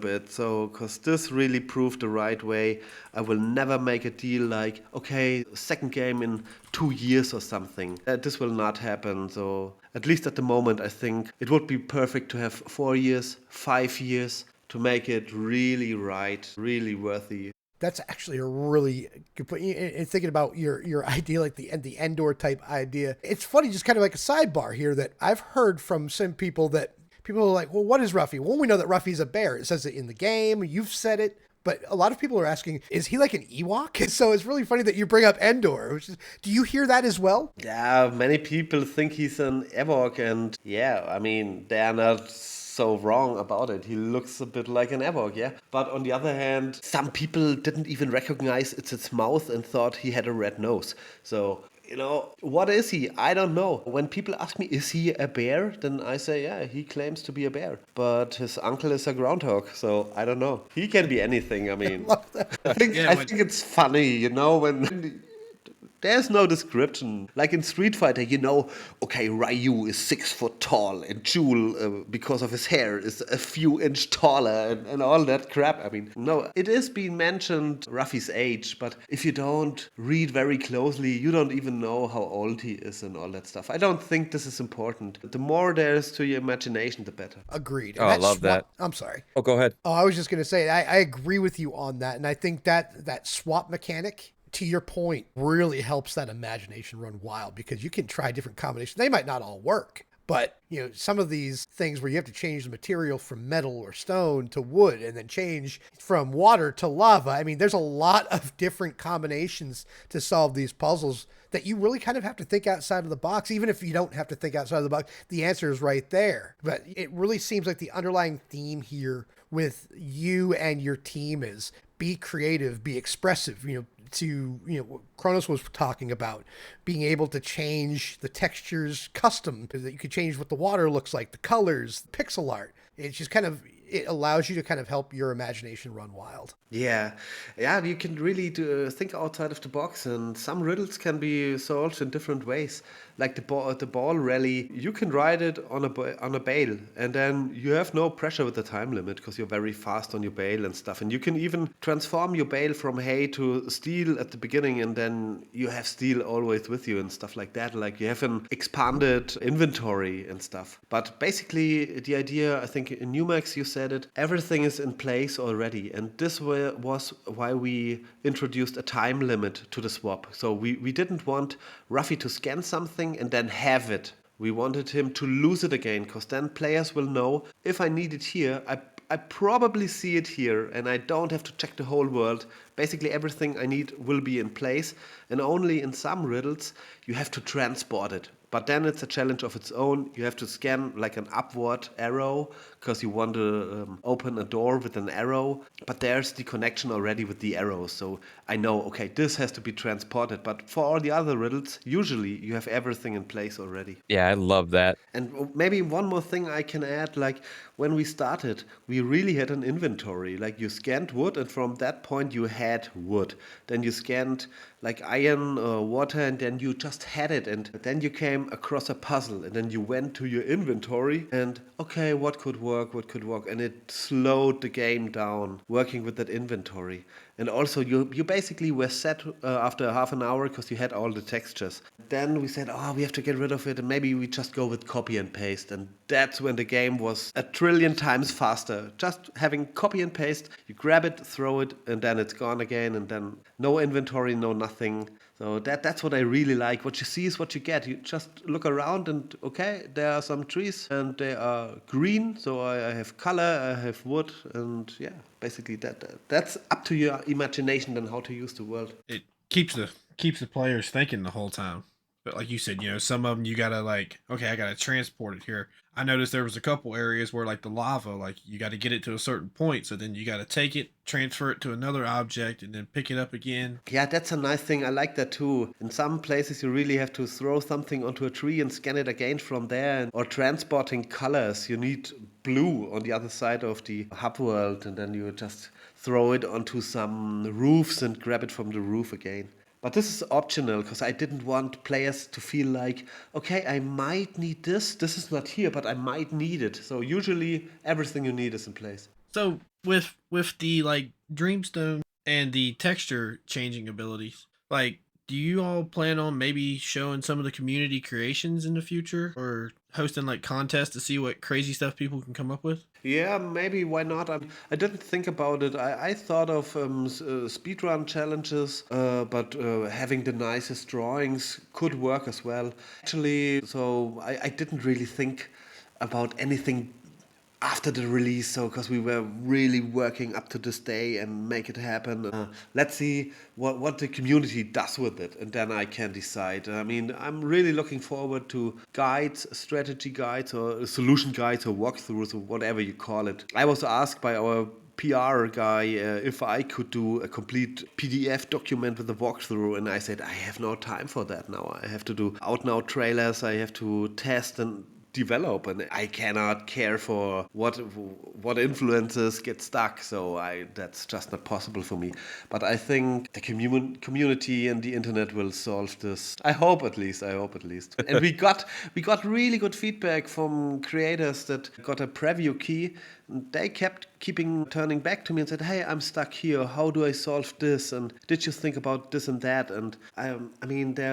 it. So, because this really proved the right way. I will never make a deal like, okay, second game in 2 years or something. This will not happen. So, at least at the moment, I think it would be perfect to have 4 years, 5 years to make it really right, really worthy. That's actually a really good point. And thinking about your idea, like the Endor type idea, it's funny, just kind of like a sidebar here, that I've heard from some people that people are like, well, what is Ruffy? Well, we know that Ruffy's a bear. It says it in the game. You've said it. But a lot of people are asking, is he like an Ewok? So it's really funny that you bring up Endor. Do you hear that as well? Yeah, many people think he's an Ewok, and they are not so wrong about it. He looks a bit like an Ewok, yeah? But on the other hand, some people didn't even recognize its mouth and thought he had a red nose. So, what is he? I don't know. When people ask me, is he a bear? Then I say, yeah, he claims to be a bear. But his uncle is a groundhog, so I don't know. He can be anything, I love that. I think it's funny, when there's no description. Like in Street Fighter, okay, Ryu is 6 foot tall, and Jewel, because of his hair, is a few inch taller, and all that crap. No, it is being mentioned Ruffy's age, but if you don't read very closely, you don't even know how old he is and all that stuff. I don't think this is important. The more there's to your imagination, the better. Agreed. Oh, I love that. I'm sorry. Oh, go ahead. Oh, I was just going to say, I agree with you on that. And I think that swap mechanic, to your point, really helps that imagination run wild, because you can try different combinations. They might not all work, But, some of these things where you have to change the material from metal or stone to wood and then change from water to lava. I mean, there's a lot of different combinations to solve these puzzles that you really kind of have to think outside of the box. Even if you don't have to think outside of the box, the answer is right there. But it really seems like the underlying theme here with you and your team is be creative, be expressive, what Kronos was talking about, being able to change the textures custom, that you could change what the water looks like, the colors, pixel art. It's just it allows you to kind of help your imagination run wild. Yeah, yeah, you can really think outside of the box, and some riddles can be solved in different ways. Like the ball rally, you can ride it on a bale, and then you have no pressure with the time limit because you're very fast on your bale and stuff. And you can even transform your bale from hay to steel at the beginning, and then you have steel always with you and stuff like that. Like you have an expanded inventory and stuff. But basically, the idea, I think in Neumatix you said it, everything is in place already, and this was why we introduced a time limit to the swap. So we didn't want Ruffy to scan something and then have it. We wanted him to lose it again, because then players will know, if I need it here, I probably see it here, and I don't have to check the whole world. Basically everything I need will be in place, and only in some riddles you have to transport it. But then it's a challenge of its own. You have to scan like an upward arrow because you want to open a door with an arrow. But there's the connection already with the arrow. So I know, okay, this has to be transported. But for all the other riddles, usually you have everything in place already. Yeah, I love that. And maybe one more thing I can add, like when we started, we really had an inventory. Like you scanned wood, and from that point you had wood. Then you scanned like iron or water, and then you just had it. And then you came across a puzzle, and then you went to your inventory and, okay, what could work? And it slowed the game down, working with that inventory. And also you basically were set after half an hour because you had all the textures. Then we said, oh, we have to get rid of it, and maybe we just go with copy and paste. And that's when the game was a trillion times faster. Just having copy and paste, you grab it, throw it, and then it's gone again, and then no inventory, no nothing. So that's what I really like. What you see is what you get. You just look around and, okay, there are some trees and they are green. So I have color, I have wood, and yeah, basically that's up to your imagination and how to use the world. It keeps the players thinking the whole time. But like you said, some of them you gotta okay, I gotta transport it here. I noticed there was a couple areas where like the lava, like you got to get it to a certain point, so then you got to take it, transfer it to another object, and then pick it up again. Yeah, that's a nice thing. I like that too. In some places you really have to throw something onto a tree and scan it again from there. Or transporting colors, you need blue on the other side of the hub world, and then you just throw it onto some roofs and grab it from the roof again. But this is optional because I didn't want players to feel like, okay, I might need this. This is not here, but I might need it. So usually everything you need is in place. So with the Dreamstone and the texture changing abilities, do you all plan on maybe showing some of the community creations in the future, or hosting contests to see what crazy stuff people can come up with? Yeah, maybe, why not? I didn't think about it. I thought of speedrun challenges, but having the nicest drawings could work as well. Actually, so I didn't really think about anything after the release, so because we were really working up to this day and make it happen. Let's see what the community does with it, and then I can decide. I mean, I'm really looking forward to guides, strategy guides, or solution guides, or walkthroughs, or whatever you call it. I was asked by our PR guy if I could do a complete PDF document with a walkthrough, and I said I have no time for that now. I have to do out now trailers, I have to test and develop, and I cannot care for what influencers get stuck, so that's just not possible for me. But I think the community and the internet will solve this. I hope at least. And we got really good feedback from creators that got a preview key. They kept turning back to me and said, hey, I'm stuck here. How do I solve this? And did you think about this and that? And I mean, they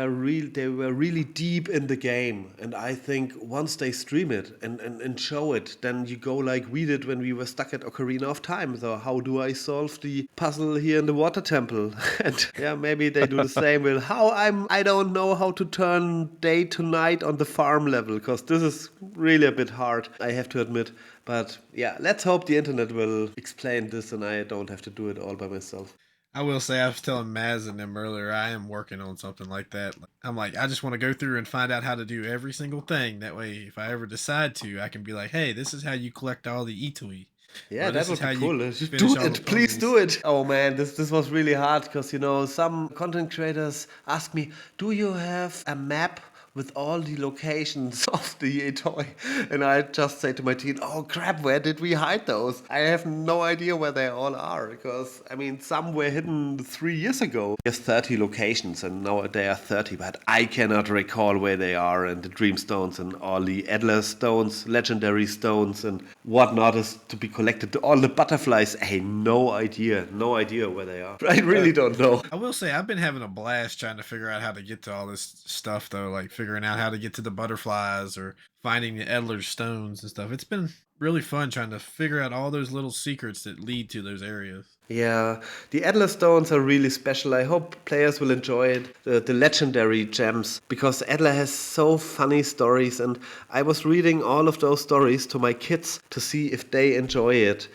were really deep in the game. And I think once they stream it and show it, then you go like we did when we were stuck at Ocarina of Time. So how do I solve the puzzle here in the water temple? And yeah, maybe they do the same with how I don't know how to turn day to night on the farm level, because this is really a bit hard, I have to admit. But yeah, let's hope the internet will explain this and I don't have to do it all by myself. I will say, I was telling Maz and them earlier, I am working on something like that. I'm like, I just want to go through and find out how to do every single thing. That way, if I ever decide to, I can be like, hey, this is how you collect all the Itoi. Yeah, that would be cool. Do Do it, please do it. Oh man, this was really hard because, some content creators ask me, do you have a map with all the locations of the toy? And I just say to my team, oh crap, where did we hide those? I have no idea where they all are because, I mean, some were hidden 3 years ago. There's 30 locations and now there are 30, but I cannot recall where they are, and the Dream Stones and all the Adler Stones, Legendary Stones and whatnot is to be collected. All the butterflies, hey, no idea where they are. I really don't know. I will say, I've been having a blast trying to figure out how to get to all this stuff, though, like figuring out how to get to the butterflies or finding the Edler stones and stuff. It's been really fun trying to figure out all those little secrets that lead to those areas. Yeah, the Adler Stones are really special. I hope players will enjoy it, the legendary gems, because Adler has so funny stories, and I was reading all of those stories to my kids to see if they enjoy it.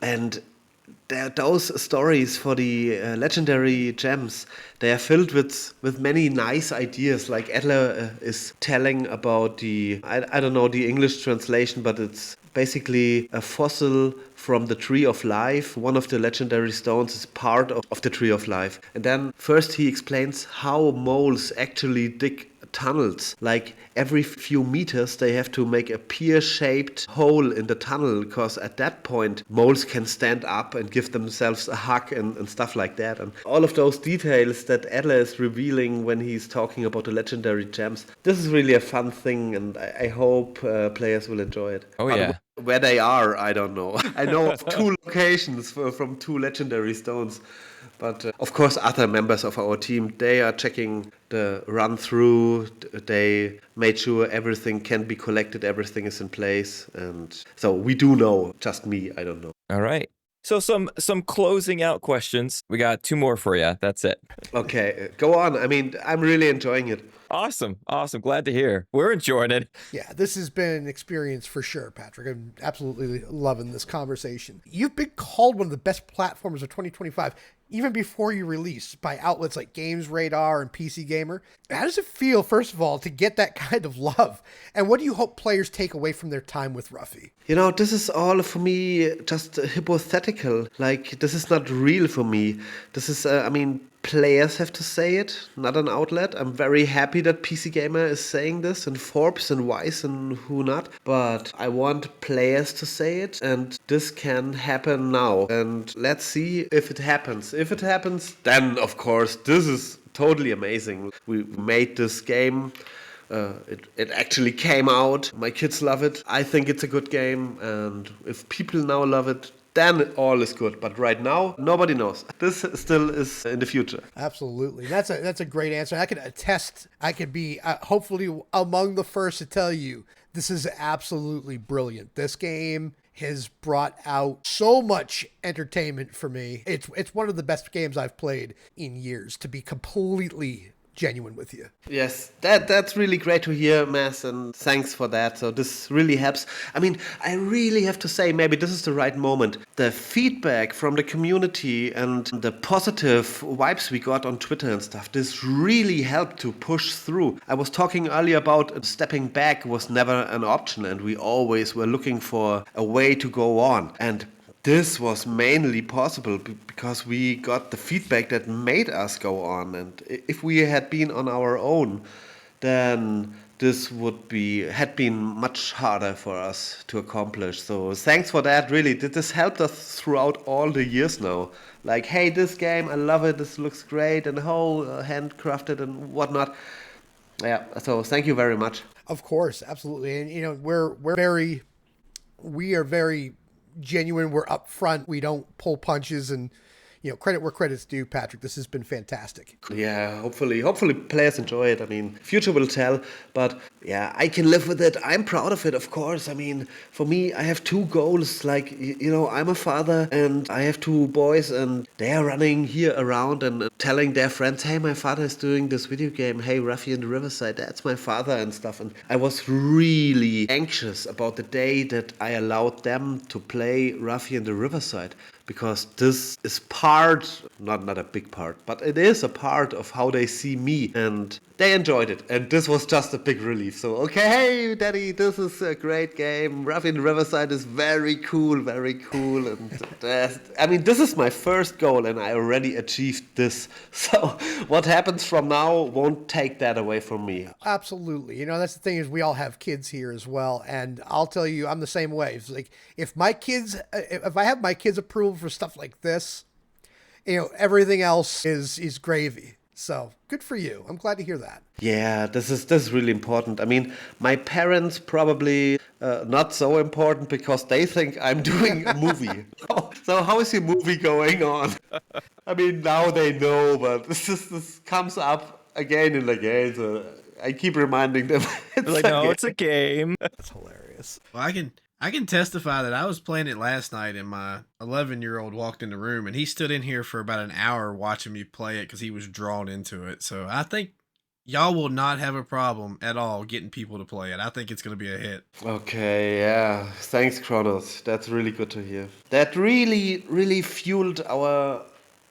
And those stories for the legendary gems, they are filled with many nice ideas. Like Adler is telling about I don't know the English translation, but it's basically a fossil from the Tree of Life. One of the legendary stones is part of the Tree of Life. And then first he explains how moles actually dig tunnels. Like every few meters they have to make a pear-shaped hole in the tunnel, because at that point moles can stand up and give themselves a hug and stuff like that. And all of those details that Adler is revealing when he's talking about the legendary gems, this is really a fun thing, and I hope players will enjoy it. Oh yeah. Where they are, I don't know. I know of 2 locations from 2 legendary stones. But of course, other members of our team, they are checking the run through. They made sure everything can be collected, everything is in place. And so we do know, just me, I don't know. All right. So some closing out questions. We got 2 more for you. That's it. Okay, go on. I mean, I'm really enjoying it. Awesome. Glad to hear. We're enjoying it. Yeah, this has been an experience for sure, Patrick. I'm absolutely loving this conversation. You've been called one of the best platformers of 2025, even before you released, by outlets like Games Radar and PC Gamer. How does it feel, first of all, to get that kind of love? And what do you hope players take away from their time with Ruffy? This is all for me just hypothetical. Like, this is not real for me. This is, players have to say it, not an outlet. I'm very happy that PC Gamer is saying this, and Forbes and Vice and who not. But I want players to say it, and this can happen now. And let's see if it happens. If it happens, then of course this is totally amazing. We made this game. It actually came out. My kids love it. I think it's a good game, and if people now love it, then all is good. But right now, nobody knows. This still is in the future. Absolutely. That's a great answer. I can attest. I could be hopefully among the first to tell you this is absolutely brilliant. This game has brought out so much entertainment for me. It's one of the best games I've played in years, to be completely genuine with you. Yes, that's really great to hear, Maz, and thanks for that. So this really helps. I mean, I really have to say, maybe this is the right moment. The feedback from the community and the positive vibes we got on Twitter and stuff, this really helped to push through. I was talking earlier about stepping back was never an option, and we always were looking for a way to go on. And this was mainly possible because we got the feedback that made us go on. And if we had been on our own, then this had been much harder for us to accomplish. So thanks for that, really. This helped us throughout all the years now. Like, hey, this game, I love it, this looks great, and handcrafted and whatnot. Yeah, so thank you very much. Of course, absolutely. And we are very genuine. We're upfront. We don't pull punches, and credit where credit's due. Patrick, this has been fantastic. Yeah, hopefully players enjoy it. I mean, future will tell, but yeah, I can live with it. I'm proud of it, of course. I mean, for me, I have two goals. Like, I'm a father and I have two boys, and they are running here around and telling their friends, hey, my father is doing this video game. Hey, Ruffy in the Riverside, that's my father and stuff. And I was really anxious about the day that I allowed them to play Ruffy in the Riverside, because this is part, not a big part, but it is a part of how they see me, and they enjoyed it. And this was just a big relief. So, okay, hey, Daddy, this is a great game. Ruffy in Riverside is very cool, very cool. And this is my first goal, and I already achieved this. So what happens from now won't take that away from me. Absolutely. That's the thing, is we all have kids here as well. And I'll tell you, I'm the same way. It's like, if I have my kids' approval for stuff like this, everything else is gravy. So good for you. I'm glad to hear that. Yeah, this is really important. I mean, my parents probably not so important, because they think I'm doing a movie. So how is your movie going on? I mean, now they know, but this comes up again and again. So I keep reminding them. It's a game. That's hilarious. Well, I can testify that I was playing it last night, and my 11-year-old walked in the room, and he stood in here for about an hour watching me play it because he was drawn into it. So I think y'all will not have a problem at all getting people to play it. I think it's going to be a hit. Okay, yeah. Thanks, Kronos. That's really good to hear. That really, really fueled our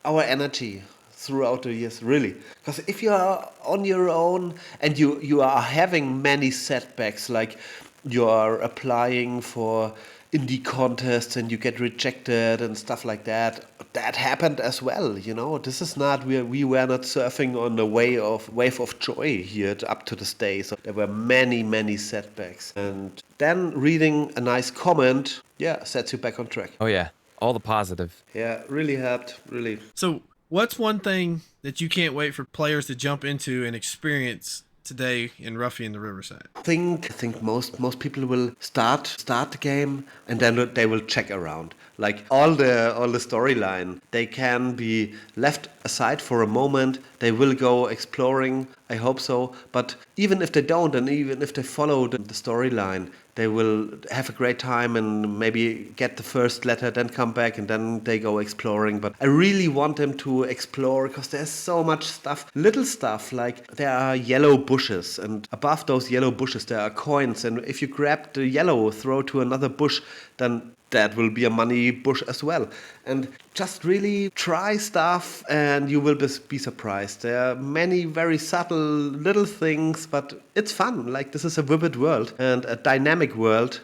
energy throughout the years, really. Because if you are on your own and you are having many setbacks, like you are applying for indie contests and you get rejected and stuff like that. That happened as well, This is not, we were not surfing on a wave of joy here up to this day. So there were many, many setbacks. And then reading a nice comment, sets you back on track. Oh, yeah. All the positive. Yeah, really helped, really. So what's one thing that you can't wait for players to jump into and experience today in Ruffy in the Riverside? I think most people will start the game, and then they will check around. Like all the storyline, they can be left aside for a moment. They will go exploring, I hope so. But even if they don't, and even if they follow the storyline, they will have a great time and maybe get the first letter, then come back, and then they go exploring. But I really want them to explore, because there's so much stuff, little stuff, like there are yellow bushes, and above those yellow bushes there are coins, and if you grab the yellow, throw to another bush, then that will be a money bush as well. And just really try stuff, and you will be surprised. There are many very subtle little things, but it's fun. Like, this is a vivid world and a dynamic world.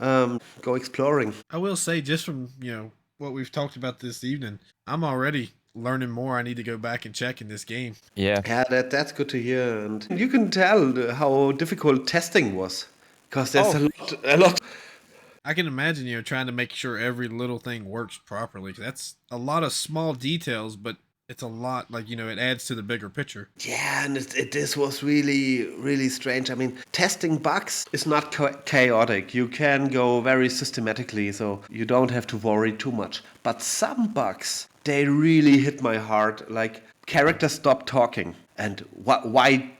Go exploring. I will say, just from what we've talked about this evening, I'm already learning more. I need to go back and check in this game. Yeah. Yeah, that's good to hear. And you can tell how difficult testing was, because there's a lot. I can imagine, trying to make sure every little thing works properly. That's a lot of small details, but it's a lot, like, it adds to the bigger picture. Yeah, and this was really, really strange. I mean, testing bugs is not chaotic. You can go very systematically, so you don't have to worry too much. But some bugs, they really hit my heart. Like, characters stop talking. And why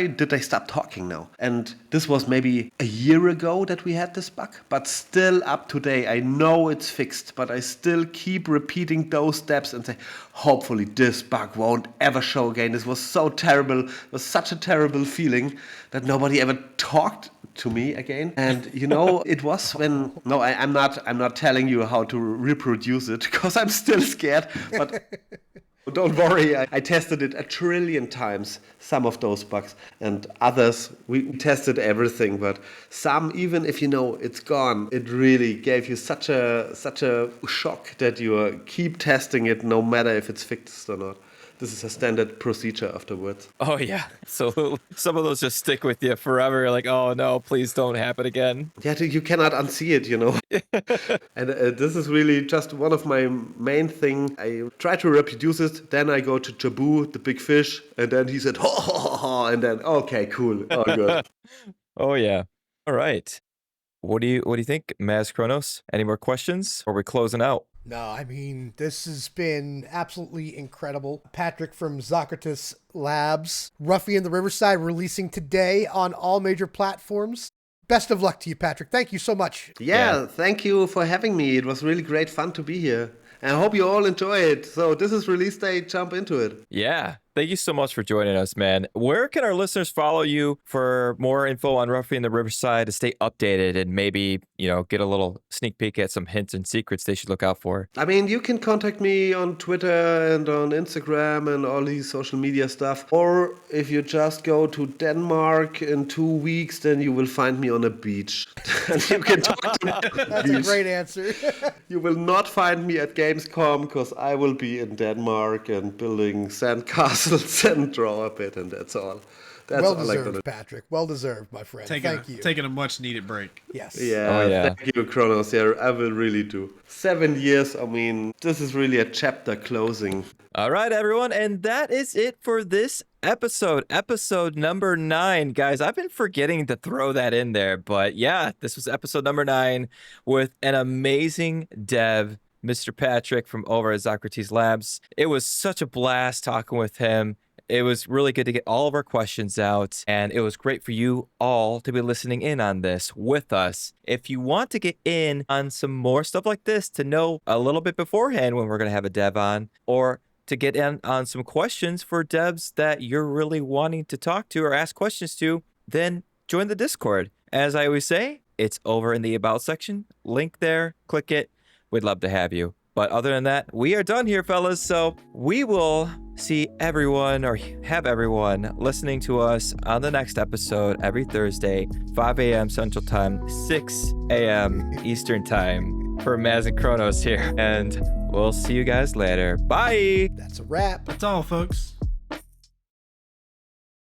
did they stop talking now? And this was maybe a year ago that we had this bug, but still up to date. I know it's fixed, but I still keep repeating those steps and say, hopefully this bug won't ever show again. This was so terrible. It was such a terrible feeling that nobody ever talked to me again. And it was when, no, I'm not telling you how to reproduce it, because I'm still scared, but don't worry, I tested it 1 trillion times, some of those bugs, and others, we tested everything, but some, even if it's gone, it really gave you such a shock that you keep testing it no matter if it's fixed or not. This is a standard procedure afterwards. Oh, yeah. So some of those just stick with you forever. You're like, oh, no, please don't happen again. Yeah, you cannot unsee it, And this is really just one of my main things. I try to reproduce it. Then I go to Jabu, the big fish. And then he said, ho, ho, ho, ho. And then, okay, cool. Oh, good. Oh, yeah. All right. what do you think, Maz Kronos? Any more questions? Or are we closing out? No, I mean, this has been absolutely incredible. Patrick from Socrates Labs, Ruffy and the Riverside releasing today on all major platforms. Best of luck to you, Patrick. Thank you so much. Yeah, thank you for having me. It was really great fun to be here. And I hope you all enjoy it. So this is release day. Jump into it. Yeah. Thank you so much for joining us, man. Where can our listeners follow you for more info on Ruffy and the Riverside to stay updated and maybe, get a little sneak peek at some hints and secrets they should look out for? I mean, you can contact me on Twitter and on Instagram and all these social media stuff. Or if you just go to Denmark in 2 weeks, then you will find me on a beach. And you can talk to me. That's a great answer. You will not find me at Gamescom because I will be in Denmark and building sandcastles and draw a bit, and that's all. That's well all deserved, Patrick. Well deserved, my friend. Thank you. Taking a much needed break. Yes. Yeah, thank you, Kronos. Yeah, I will really do. 7 years, I mean, this is really a chapter closing. All right, everyone. And that is it for this episode number 9. Guys, I've been forgetting to throw that in there, but yeah, this was episode number 9 with an amazing dev, Mr. Patrick from over at Socrates Labs. It was such a blast talking with him. It was really good to get all of our questions out, and it was great for you all to be listening in on this with us. If you want to get in on some more stuff like this, to know a little bit beforehand when we're going to have a dev on, or to get in on some questions for devs that you're really wanting to talk to or ask questions to, then join the Discord. As I always say, it's over in the About section. Link there, click it. We'd love to have you. But other than that, we are done here, fellas. So we will see everyone, or have everyone, listening to us on the next episode every Thursday, 5 a.m. Central Time, 6 a.m. Eastern Time, for Maz and Kronos here. And we'll see you guys later. Bye! That's a wrap. That's all, folks.